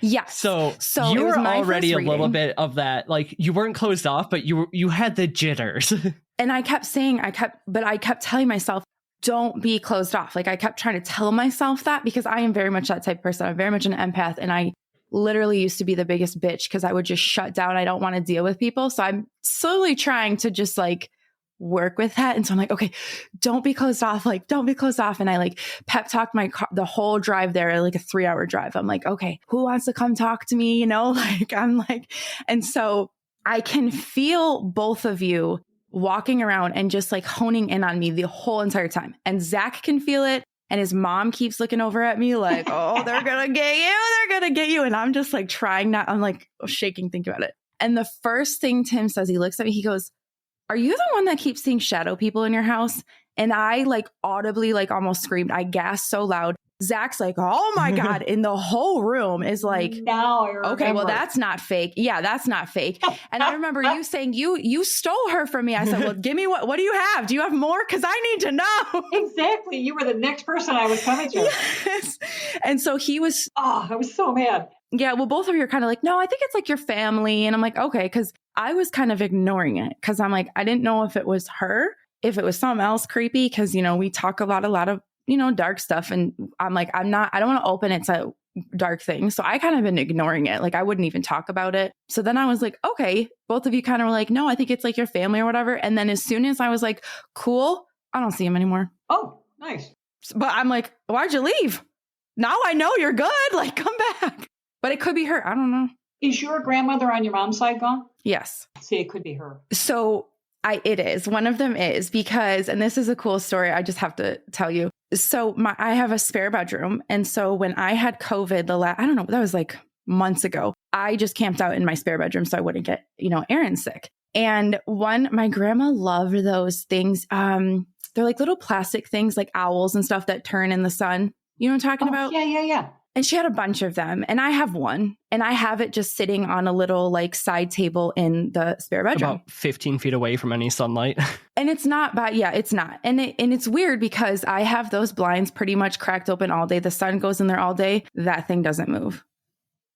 Yes. So you were already a little bit of that, like you weren't closed off, but you had the jitters. And I kept telling myself, don't be closed off. Like I kept trying to tell myself that because I am very much that type of person. I'm very much an empath, and I literally used to be the biggest bitch because I would just shut down. I don't want to deal with people. So I'm slowly trying to just like work with that. And so I'm like, okay, don't be closed off. Like, don't be closed off. And I like pep talked my car the whole drive there, like a 3-hour drive. I'm like, okay, who wants to come talk to me? You know, like I'm like, and so I can feel both of you walking around and just like honing in on me the whole entire time. And Zach can feel it. And his mom keeps looking over at me like, oh, they're going to get you. They're going to get you. And I'm just like trying not, I'm like shaking thinking about it. And the first thing Tim says, he looks at me, he goes, are you the one that keeps seeing shadow people in your house? And I like audibly like almost screamed. I gasped so loud. Zach's like, oh my God. And the whole room is like, now I remember. Okay, well, that's not fake. Yeah, that's not fake. And I remember you saying you stole her from me. I said, well, give me what do you have? Do you have more? Because I need to know. Exactly. You were the next person I was coming to. Yes. And so he was. Oh, I was so mad. Yeah, well, both of you are kind of like, no, I think it's like your family. And I'm like, okay, because I was kind of ignoring it because I'm like, I didn't know if it was her, if it was something else creepy, because, you know, we talk a lot of, you know, dark stuff. And I'm like, I don't want to open it to dark things. So I kind of been ignoring it. Like I wouldn't even talk about it. So then I was like, okay, both of you kind of were like, no, I think it's like your family or whatever. And then as soon as I was like, cool, I don't see him anymore. Oh, nice. But I'm like, why'd you leave? Now I know you're good. Like, come back. But it could be her. I don't know. Is your grandmother on your mom's side gone? Yes. See, it could be her. So it is. One of them is because, and this is a cool story. I just have to tell you. So I have a spare bedroom. And so when I had COVID, I don't know, that was like months ago, I just camped out in my spare bedroom so I wouldn't get, you know, Aaron sick. And my grandma loved those things. They're like little plastic things like owls and stuff that turn in the sun. You know what I'm talking about? Yeah. And she had a bunch of them. And I have one. And I have it just sitting on a little like side table in the spare bedroom. About 15 feet away from any sunlight. And it's not, but yeah, it's not. And it's weird because I have those blinds pretty much cracked open all day. The sun goes in there all day. That thing doesn't move.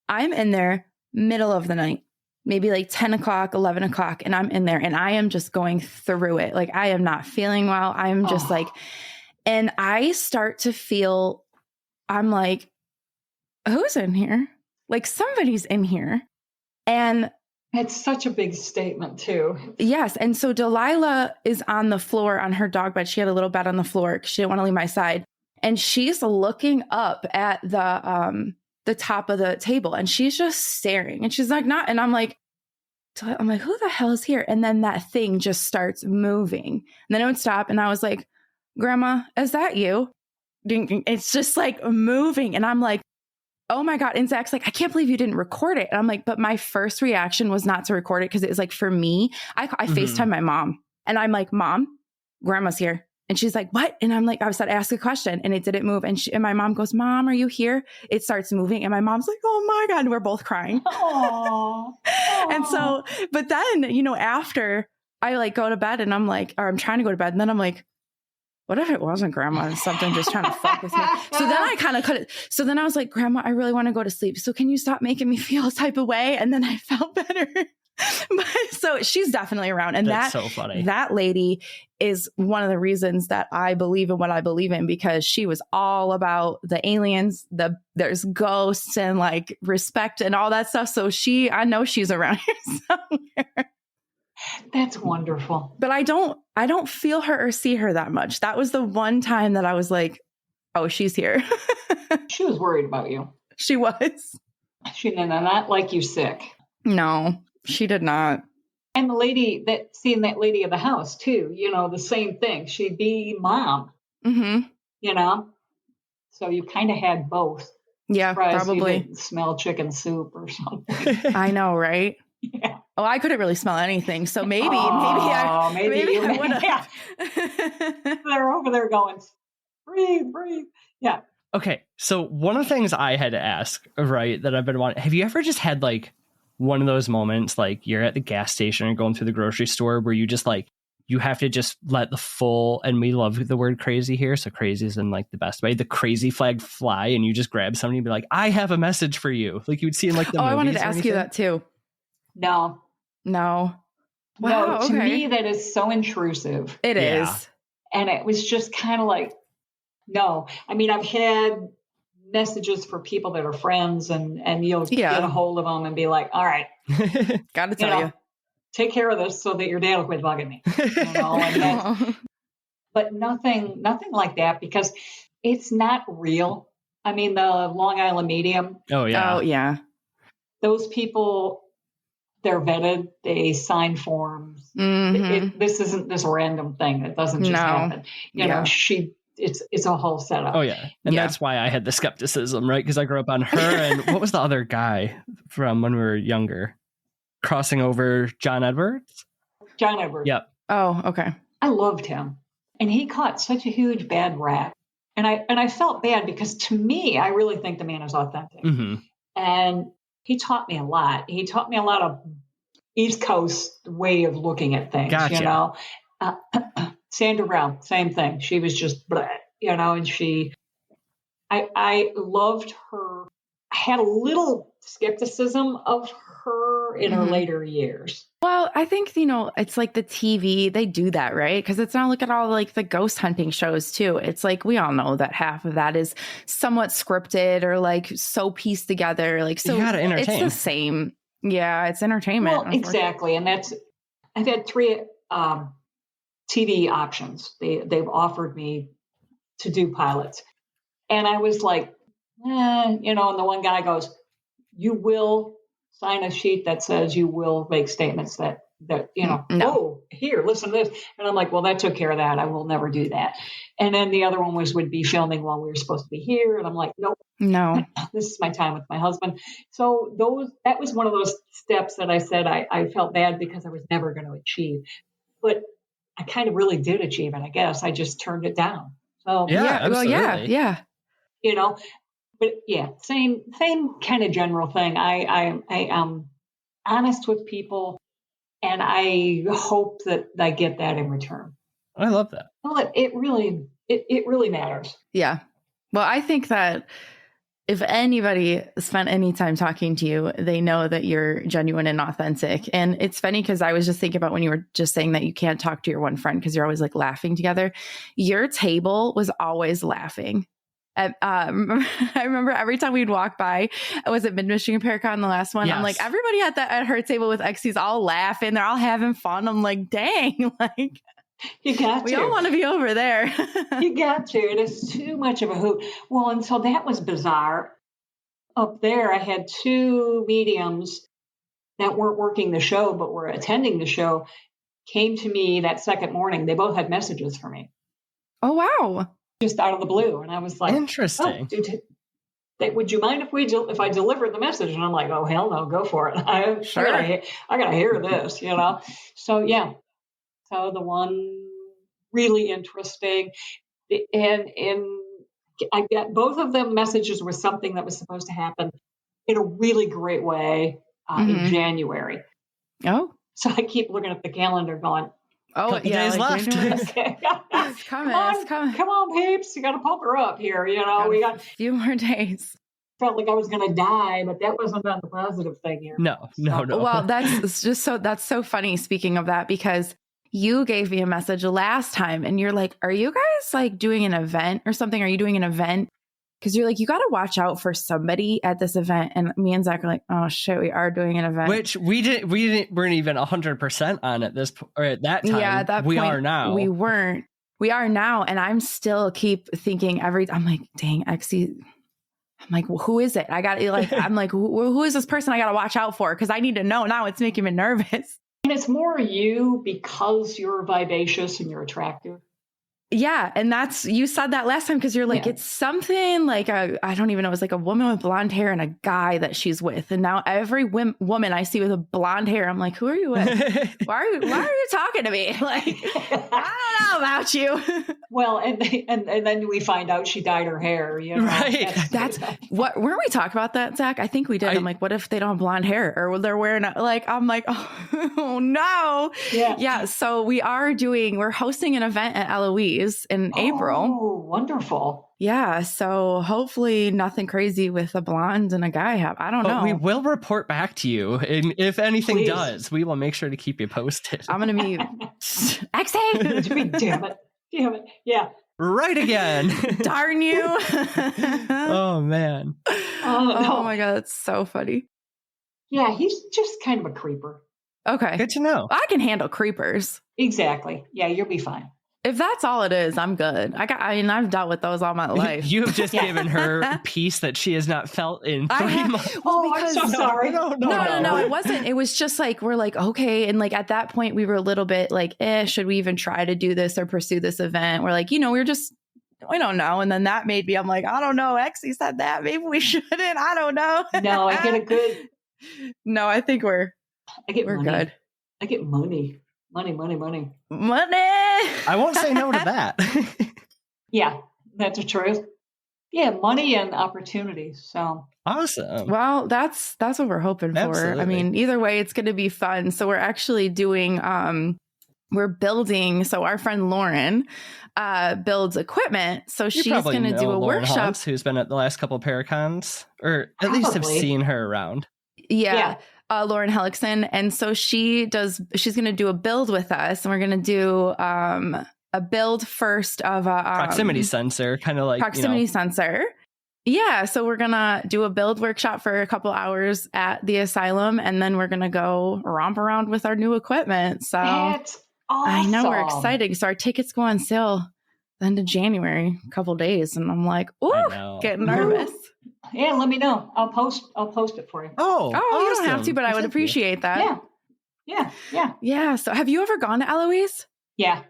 I'm in there middle of the night, maybe like 10 o'clock, 11 o'clock. And I'm in there and I am just going through it. Like I am not feeling well. I'm just like, and I start to feel, I'm like, who's in here? Like somebody's in here. And it's such a big statement too. Yes. And so Delilah is on the floor on her dog bed. She had a little bed on the floor because she didn't want to leave my side. And she's looking up at the top of the table and she's just staring and she's like, not, and I'm like, who the hell is here? And then that thing just starts moving. And then it would stop. And I was like, Grandma, is that you? It's just like moving. And I'm like, oh my God. And Zach's like, I can't believe you didn't record it. And I'm like, but my first reaction was not to record it because it was like, for me, I FaceTime my mom and I'm like, Mom, Grandma's here. And she's like, what? And I'm like, I was about to ask a question and it didn't move. And my mom goes, Mom, are you here? It starts moving. And my mom's like, oh my God. And we're both crying. Aww. And so, but then, you know, after I like go to bed and I'm like, or I'm trying to go to bed. And then I'm like, what if it wasn't Grandma and something just trying to fuck with me? So then I kind of cut it. So then I was like, Grandma, I really want to go to sleep. So can you stop making me feel a type of way? And then I felt better. But so she's definitely around. And that's so funny. That lady is one of the reasons that I believe in what I believe in, because she was all about the aliens, there's ghosts and like respect and all that stuff. So I know she's around here somewhere. That's wonderful. But I don't feel her or see her that much. That was the one time that I was like, oh, she's here. She was worried about you. She was. She did not like you sick. No, she did not. And the lady seeing that lady of the house too, you know, the same thing. She'd be Mom, you know? So you kind of had both. Yeah, probably. You didn't smell chicken soup or something. I know, right? Yeah. Oh, I couldn't really smell anything. So maybe I would have. Yeah. They're over there going, breathe. Yeah. Okay. So one of the things I had to ask, right, that I've been wanting, have you ever just had like one of those moments, like you're at the gas station or going through the grocery store where you just like you have to just let the full, and we love the word crazy here, so crazy is in like the best way, the crazy flag fly, and you just grab somebody and be like, I have a message for you. Like you would see in like the movies. I wanted to ask you that too. No. Wow, No, to okay. me, that is so intrusive. It is. And it was just kind of like, no. I mean, I've had messages for people that are friends and you'll get a hold of them and be like, all right. Got to tell you. Take care of this so that your dad will quit bugging me. And but nothing like that, because it's not real. I mean, the Long Island medium. Oh, yeah. Those people, they're vetted. They sign forms. Mm-hmm. This isn't this random thing. It doesn't just happen. You know, it's a whole setup. Oh, yeah. And that's why I had the skepticism, right? Because I grew up on her. And what was the other guy from when we were younger? Crossing over John Edwards? John Edwards. Yep. Oh, okay. I loved him. And he caught such a huge bad rap. And I felt bad because to me, I really think the man is authentic. Mm-hmm. And he taught me a lot. He taught me a lot of East Coast way of looking at things, you know. Sandra Brown, same thing. She was just, bleh, you know, and I loved her. I had a little skepticism of her in her later years. Well, I think, you know, it's like the TV, they do that, right? Because it's not, look at all like the ghost hunting shows too. It's like, we all know that half of that is somewhat scripted or like so pieced together. Like, so you gotta entertain. It's the same. Yeah, it's entertainment. Well, exactly. And I've had 3 TV options. They've offered me to do pilots. And I was like, you know, and the one guy goes, you will sign a sheet that says you will make statements that you know, oh, here, listen to this. And I'm like, well, that took care of that. I will never do that. And then the other one would be filming while we were supposed to be here. And I'm like, nope. No. This is my time with my husband. So that was one of those steps that I said I felt bad because I was never going to achieve. But I kind of really did achieve it, I guess. I just turned it down. So absolutely. Well, yeah. You know, but yeah, same kind of general thing. I am honest with people, and I hope that I get that in return. I love that. Well, it really matters. Yeah. Well, I think that if anybody spent any time talking to you, they know that you're genuine and authentic. And it's funny because I was just thinking about when you were just saying that you can't talk to your one friend because you're always like laughing together. Your table was always laughing. I remember every time we'd walk by, was it Mid-Michigan Paracon, the last one? Yes. I'm like, everybody at her table with Exie's all laughing. They're all having fun. I'm like, dang, like, you got we all want to be over there. You got to. It is too much of a hoot. Well, and so that was bizarre. Up there, I had 2 mediums that weren't working the show, but were attending the show, came to me that second morning. They both had messages for me. Oh, wow. Just out of the blue. And I was like, interesting. Oh, would you mind if I delivered the message? And I'm like, oh, hell no, go for it. I got to hear this, you know? So, yeah. So the one really interesting. And I got both of them messages with something that was supposed to happen in a really great way in January. Oh. So I keep looking at the calendar going, days left. Come on, peeps. You got to pump her up here. You know, we got a few more days. Felt like I was going to die, but that wasn't on the positive thing here. No. Well, that's so funny. Speaking of that, because you gave me a message last time and you're like, are you guys like doing an event or something? Are you doing an event? Because you're like, you got to watch out for somebody at this event. And me and Zach are like, oh shit, we are doing an event. Which we weren't even 100% on at that time. Yeah, at that point, we are now. We weren't. We are now. And I'm still keep thinking I'm like, dang, Exie. I'm like, well, who is it? I'm like, who is this person I got to watch out for? Because I need to know now. It's making me nervous. And it's more you because you're vivacious and you're attractive. Yeah. And you said that last time because you're like, Yeah. it's something like I don't even know. It was like a woman with blonde hair and a guy that she's with. And now every woman I see with a blonde hair, I'm like, who are you with? Why are you talking to me? Like, I don't know about you. Well, and then we find out she dyed her hair, you know. Right. That's what, weren't we talking about that, Zach? I think we did. I'm like, what if they don't have blonde hair or they're wearing I'm like, oh no. Yeah. So we're hosting an event at Eloise in April. Oh, wonderful. Yeah. So hopefully nothing crazy with a blonde and a guy I don't know. We will report back to you. And if anything Please. does, we will make sure to keep you posted. I'm going to be Exie. Damn it. Yeah. Right again. Darn you. Oh, man. Oh my God. That's so funny. Yeah. He's just kind of a creeper. Okay. Good to know. I can handle creepers. Exactly. Yeah. You'll be fine. If that's all it is, I'm good. I've dealt with those all my life. You have just given her peace that she has not felt in 3 months. Oh, I'm so sorry. No. It wasn't. It was just like, we're like, okay. And like, at that point we were a little bit like, should we even try to do this or pursue this event? We're like, we don't know. And then that made me, I'm like, I don't know. Exie said that. Maybe we shouldn't. I don't know. No, I get a good. No, I think we're money. good. I get money. Money. Money. I won't say no to that. Yeah, that's the truth. Yeah, money and opportunities. So awesome. Well, that's what we're hoping for. Absolutely. I mean, either way, it's going to be fun. So we're actually doing, we're building. So our friend Lauren builds equipment. So she's going to do a Lauren workshop. Holmes, who's been at the last couple of Paracons, or at least have seen her around. Yeah. Lauren Hellickson. And so she's going to do a build with us, and we're going to do a build first of a proximity sensor, kind of like proximity sensor. Yeah. So we're going to do a build workshop for a couple hours at the asylum, and then we're going to go romp around with our new equipment. So that's awesome. I know, we're excited. So our tickets go on sale the end of January, a couple days. And I'm like, ooh, getting nervous. Yeah, let me know. I'll post it for you. Oh, awesome. You don't have to, but I would appreciate that. Yeah. So have you ever gone to Eloise? Yeah.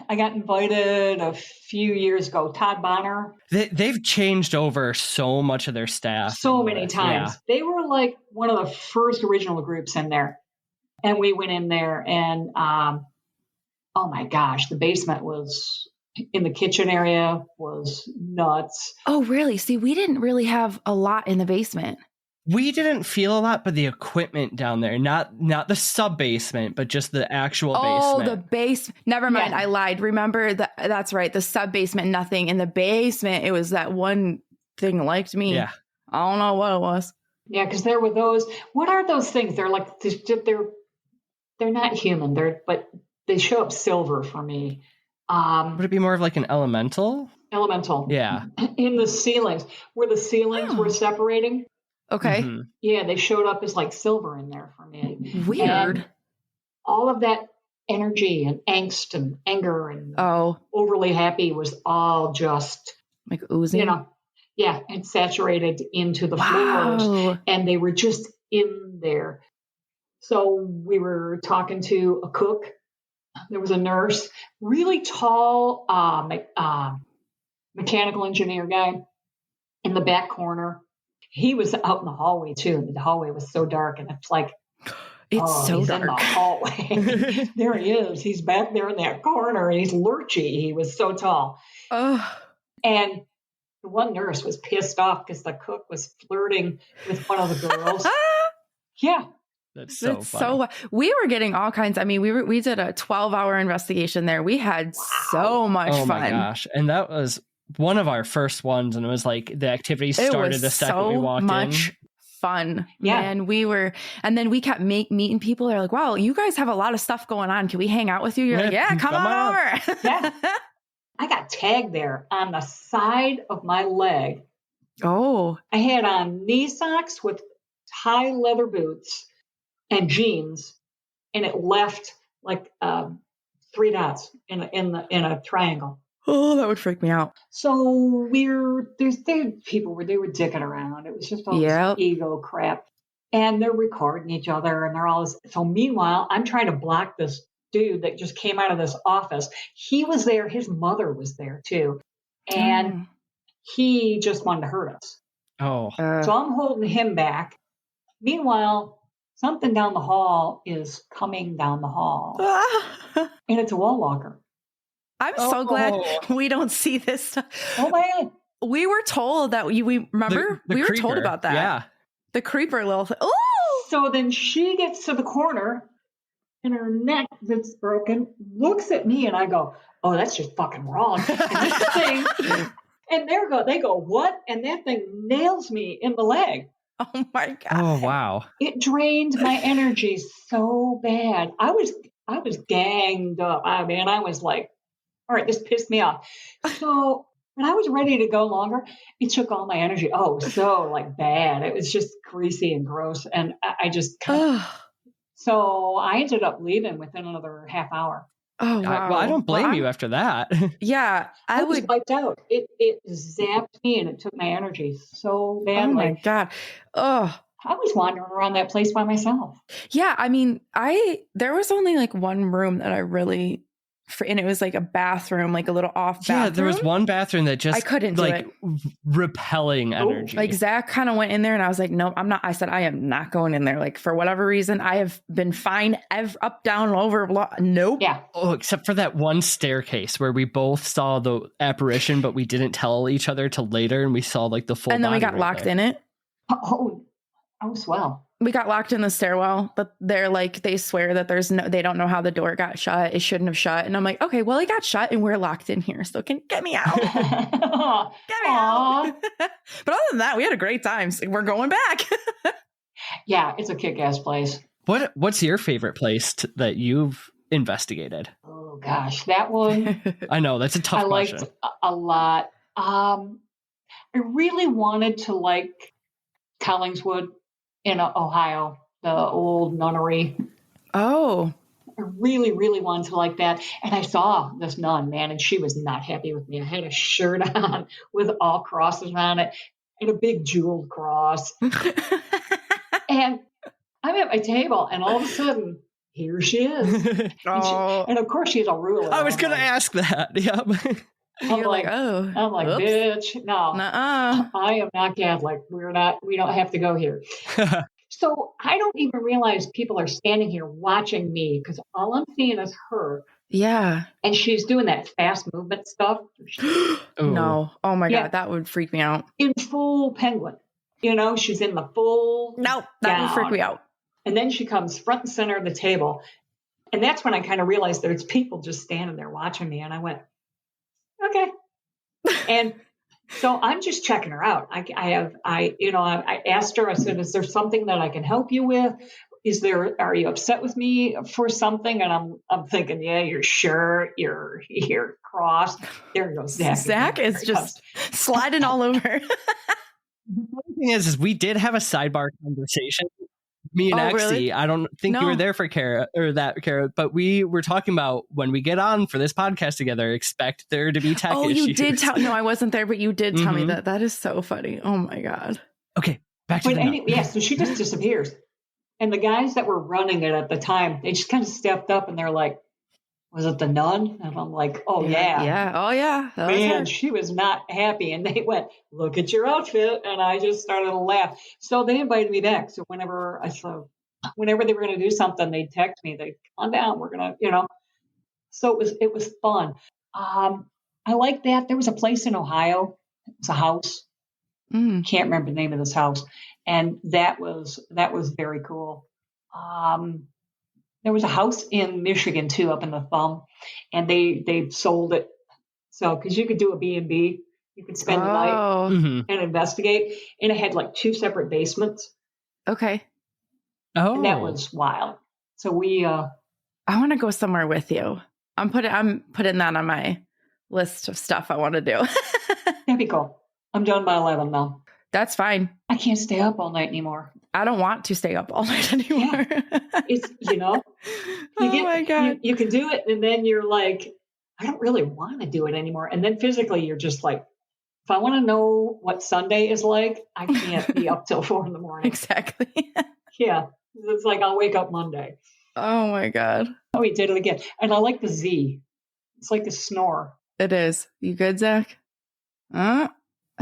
I got invited a few years ago. Todd Bonner. They've changed over so much of their staff. So many times. Yeah. They were like one of the first original groups in there. And we went in there and, oh my gosh, the basement was in the kitchen area was nuts. Oh, really? See, we didn't really have a lot in the basement. We didn't feel a lot, but the equipment down there, not the sub basement, but just the actual basement. Oh, the base. Never mind. Yeah. I lied. Remember that's right. The sub basement, nothing. In the basement, it was that one thing liked me. Yeah. I don't know what it was. Yeah, because there were those. What are those things? They're like they're not human. But they show up silver for me. Would it be more of like an elemental? Elemental. Yeah. In the ceilings, where the ceilings were separating. Okay. Mm-hmm. Yeah, they showed up as like silver in there for me. Weird. And all of that energy and angst and anger and overly happy was all just like oozing. And saturated into the floors. And they were just in there. So we were talking to a cook. There was a nurse, really tall mechanical engineer guy in the back corner. He was out in the hallway too. The hallway was so dark, and it's like it's so dark in the hallway. There he is. He's back there in that corner, and he's lurchy. He was so tall. And the one nurse was pissed off because the cook was flirting with one of the girls. Yeah. That's so funny. We were getting all kinds. I mean, we did a 12-hour investigation there. We had so much fun. Oh my gosh. And that was one of our first ones, and it was like the activity started the second we walked in. Much fun. Yeah. And then we kept meeting people. They're like, wow, you guys have a lot of stuff going on. Can we hang out with you? You're like, yeah, come on over. Yeah. I got tagged there on the side of my leg. Oh. I had on knee socks with high leather boots and jeans, and it left like 3 dots in a triangle. Oh, that would freak me out. So people were dicking around. It was just all this ego crap, and they're recording each other, and they're all. So meanwhile, I'm trying to block this dude that just came out of this office. He was there. His mother was there too. And he just wanted to hurt us. Oh. So I'm holding him back. Meanwhile, something down the hall is coming down the hall. And it's a wall walker. I'm so glad we don't see this stuff. Oh, man. We were told that we remember? The we were creeper. told about that. Yeah. The creeper little thing. Oh! So then she gets to the corner and her neck that's broken looks at me and I go, oh, that's just fucking wrong. And this thing, and they go, what? And that thing nails me in the leg. Oh my God. Oh, wow. It drained my energy so bad. I was ganged up. I mean, I was like, all right, this pissed me off. So when I was ready to go longer, it took all my energy. Oh, it was so like bad. It was just greasy and gross. And I just so I ended up leaving within another half hour. Oh, wow. Well, I don't blame you after that. Yeah. I was wiped out. It zapped me and it took my energy so badly. Oh my God. Oh. I was wandering around that place by myself. Yeah. I mean, there was only like one room that I really, and it was like a bathroom, like a little off bathroom. Yeah, there was one bathroom that just, I couldn't do it. Repelling energy. Like Zach kind of went in there and I was like, nope, I'm not. I said, I am not going in there. Like for whatever reason, I have been fine up, down, over, nope. Yeah. Oh, except for that one staircase where we both saw the apparition, but we didn't tell each other till later. And we saw like the full And then we got right locked there. in it. Oh, swell. We got locked in the stairwell, but they swear that they don't know how the door got shut. It shouldn't have shut. And I'm like, okay, well, it got shut and we're locked in here. So get me out. Get me out. But other than that, we had a great time. So we're going back. Yeah, it's a kick-ass place. What's your favorite place that you've investigated? Oh gosh, that one. I know that's a tough question. I liked a lot. I really wanted to like Collingswood in Ohio, the old nunnery. Oh. I really, really wanted to like that. And I saw this nun, man, and she was not happy with me. I had a shirt on with all crosses on it and a big jeweled cross. And I'm at my table, and all of a sudden, here she is. And of course, she's a ruler. I was going to ask that. Yep. I'm like, bitch, no, I am not Catholic. We don't have to go here. So I don't even realize people are standing here watching me because all I'm seeing is her. Yeah. And she's doing that fast movement stuff. No. Oh my God. That would freak me out. In full penguin. She's in the full. No, that would freak me out. And then she comes front and center of the table. And that's when I kind of realized there's people just standing there watching me. And I went, okay. And so I'm just checking her out. I asked her, I said, is there something that I can help you with? Are you upset with me for something? And I'm thinking, yeah, you're sure you're crossed. There goes Zach. Zach is just sliding all over. The thing is we did have a sidebar conversation. Me and Exie, really? I don't think you were there for Kara, but we were talking about when we get on for this podcast together, expect there to be tech issues. You did tell. No, I wasn't there, but you did tell me that. That is so funny. Oh my God. Okay, back to so she just disappears. And the guys that were running it at the time, they just kind of stepped up and they're like, was it the nun? And I'm like, oh, yeah. Yeah. Oh, yeah. Man, she was not happy. And they went, look at your outfit. And I just started to laugh. So they invited me back. So whenever they were going to do something, they'd text me. They'd come on down. We're going to, So it was fun. I like that. There was a place in Ohio. It was a house. Can't remember the name of this house. And that was very cool. There was a house in Michigan too, up in the Thumb, and they sold it. So, because you could do a B&B, you could spend the night and investigate, and it had like 2 separate basements. Okay. Oh, and that was wild. So we. I want to go somewhere with you. I'm putting that on my list of stuff I want to do. That'd be cool. I'm done by 11 now. That's fine. I can't stay up all night anymore. I don't want to stay up all night anymore. Yeah. It's, my God. You can do it. And then you're like, I don't really want to do it anymore. And then physically you're just like, if I want to know what Sunday is like, I can't be up till 4 a.m. Exactly. Yeah. It's like, I'll wake up Monday. Oh my God. Oh, he did it again. And I like the Z. It's like a snore. It is. You good, Zach? I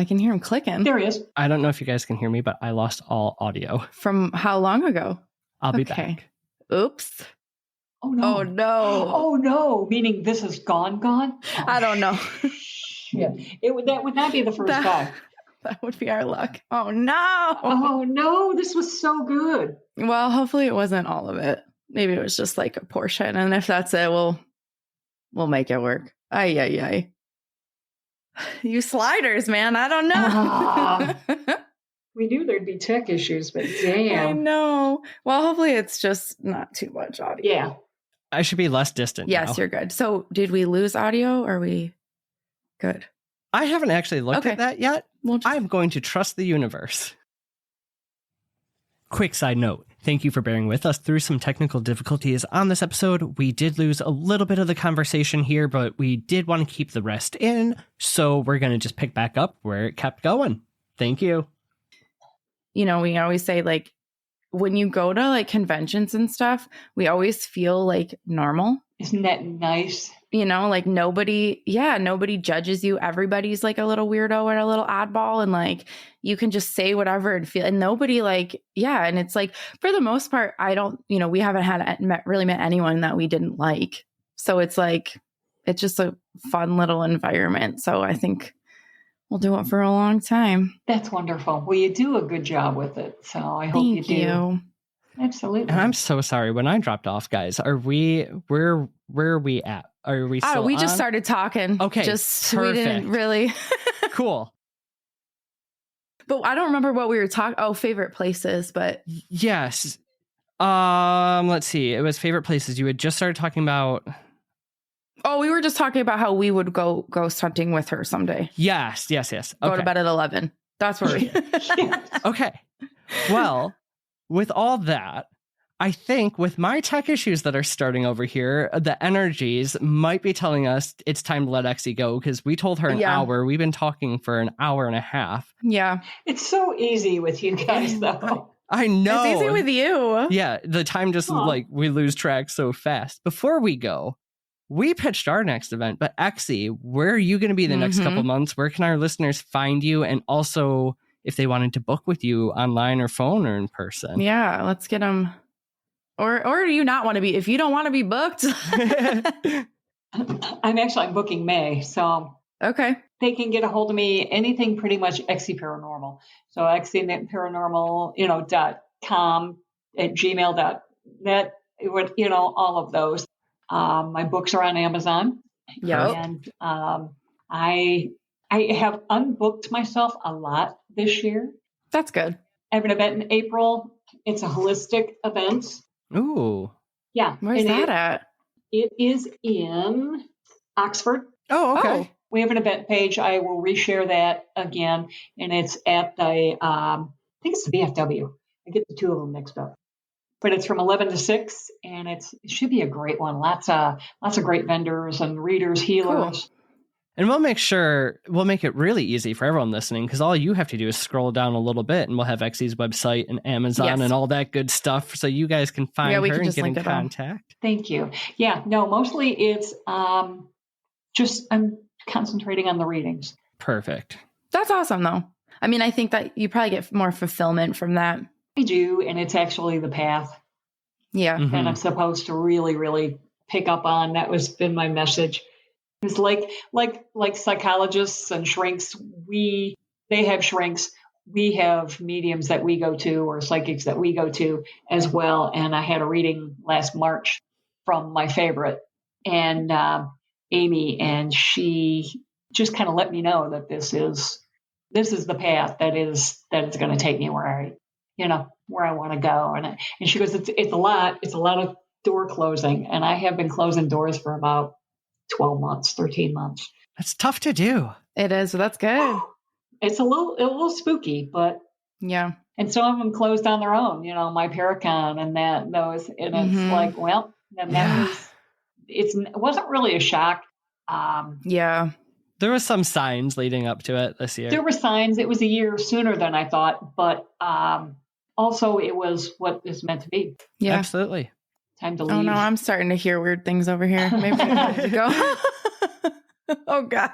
can hear him clicking. There he is. I don't know if you guys can hear me, but I lost all audio. From how long ago? I'll be back. Oops. Oh, no. Oh, no. Oh, no. Meaning this is gone? Oh, I don't know. Shit. That would not be the first time. That would be our luck. Oh, no. Oh, no. This was so good. Well, hopefully it wasn't all of it. Maybe it was just like a portion. And if that's it, we'll make it work. Ay. You sliders, man. I don't know. We knew there'd be tech issues, but damn. I know. Well, hopefully it's just not too much audio. Yeah. I should be less distant. Yes, now. you're good. So did we lose audio? Or are we good? I haven't actually looked at that yet. I'm going to trust the universe. Quick side note. Thank you for bearing with us through some technical difficulties on this episode. We did lose a little bit of the conversation here, but we did want to keep the rest in. So we're going to just pick back up where it kept going. Thank you. You know, we always say, like, when you go to like conventions and stuff, we always feel like normal. Isn't that nice? You know, like nobody judges you. Everybody's like a little weirdo or a little oddball, and like you can just say whatever and feel, and nobody like, yeah. And it's like, for the most part, we haven't really met anyone that we didn't like. So it's like, it's just a fun little environment. So I think we'll do it for a long time. That's wonderful. Well, you do a good job with it. So I hope you do. Thank you. Absolutely. And I'm so sorry. When I dropped off, guys, where are we at? Are we still we on? just started talking. Okay, just perfect. We didn't really. Cool. But I don't remember what we were talking. Oh, favorite places, but yes. Let's see. It was favorite places. You had just started talking about. Oh, we were just talking about how we would go ghost hunting with her someday. Yes. Okay. Go to bed at 11. That's where we. Okay. Well, with all that, I think with my tech issues that are starting over here, the energies might be telling us it's time to let Exie go, because we told her an hour. We've been talking for an hour and a half. Yeah. It's so easy with you guys, though. I know. It's easy with you. Yeah. The time just we lose track so fast. Before we go, we pitched our next event, but Exie, where are you going to be the next couple months? Where can our listeners find you? And also, if they wanted to book with you online or phone or in person. Yeah, let's get them. Or do you not want to be? If you don't want to be booked. I'm booking May. So okay. They can get a hold of me, anything pretty much Exie Paranormal. So Exie Paranormal, .com, at gmail.net, all of those. My books are on Amazon. Yeah. And I have unbooked myself a lot this year. That's good. I have an event in April. It's a holistic event. Ooh. Yeah. Where's that at? It is in Oxford. Oh, okay. Oh. We have an event page. I will reshare that again. And it's at I think it's the BFW. I get the two of them mixed up. But it's from 11 to 6, and it should be a great one. Lots of great vendors and readers, healers. Cool. And we'll make it really easy for everyone listening, because all you have to do is scroll down a little bit, and we'll have Exie's website and Amazon and all that good stuff, so you guys can find her and get in contact. Thank you. Yeah, no, mostly it's I'm concentrating on the readings. Perfect. That's awesome, though. I mean, I think that you probably get more fulfillment from that. I do, and it's actually the path. Yeah. And I'm supposed to really, really pick up on. That was been my message. It's like psychologists and shrinks. They have shrinks. We have mediums that we go to, or psychics that we go to as well. And I had a reading last March from my favorite, and Amy, and she just kind of let me know that this is the path that is going to take me where I want to go. And she goes, it's a lot of door closing, and I have been closing doors for about 12 months, 13 months. That's tough to do. It is. So that's good. It's a little spooky, but yeah. And some of them closed on their own, my Paracon and those, and it's like, well, then it wasn't really a shock. Yeah. There were some signs leading up to it this year. There were signs. It was a year sooner than I thought, but also it was what it's meant to be. Yeah. Absolutely. Time to leave. Oh no, I'm starting to hear weird things over here. Maybe I need to go. Oh God.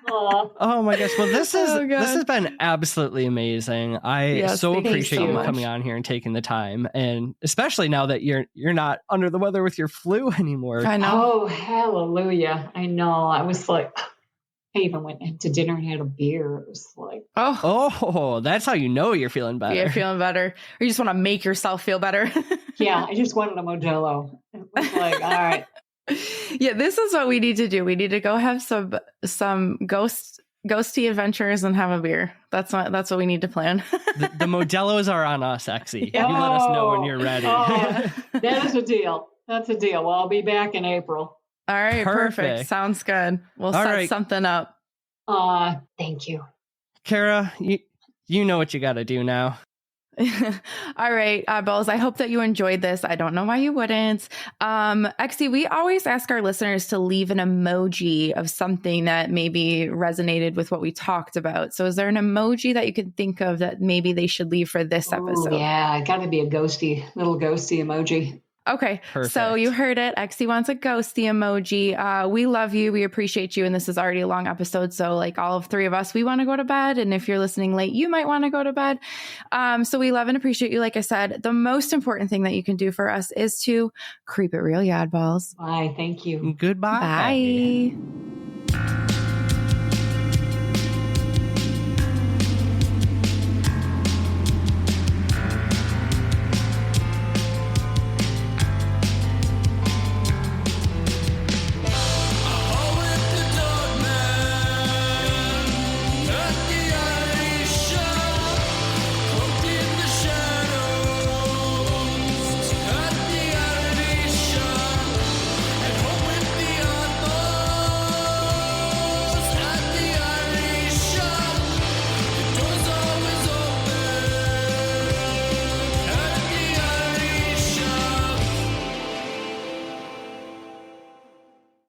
Oh my gosh. Well, this Oh, God. has been absolutely amazing. I Yes, so thank you appreciate so you much. coming on here and taking the time, and especially now that you're not under the weather with your flu anymore. I know. Oh, hallelujah. I know. I was like, I even went into dinner and had a beer. It was like, Oh, that's how you know you're feeling better. You're feeling better. Or you just want to make yourself feel better. yeah, I just wanted a Modelo. It was like, all right. Yeah, this is what we need to do. We need to go have some ghosty adventures and have a beer. That's what we need to plan. The Modelos are on us, Exie. You let us know when you're ready. That is a deal. That's a deal. Well, I'll be back in April. All right, perfect. Sounds good. We'll set something up. Thank you. Kara, you know what you got to do now. All right, Oddballs, I hope that you enjoyed this. I don't know why you wouldn't. Exie, we always ask our listeners to leave an emoji of something that maybe resonated with what we talked about. So is there an emoji that you can think of that maybe they should leave for this episode? Yeah, it got to be a little ghosty emoji. Okay, perfect. So you heard it. Exie wants a ghosty emoji. We love you. We appreciate you. And this is already a long episode. So like all of three of us, we want to go to bed. And if you're listening late, you might want to go to bed. So we love and appreciate you. Like I said, the most important thing that you can do for us is to creep it real, you oddballs. Bye. Thank you. Goodbye. Bye.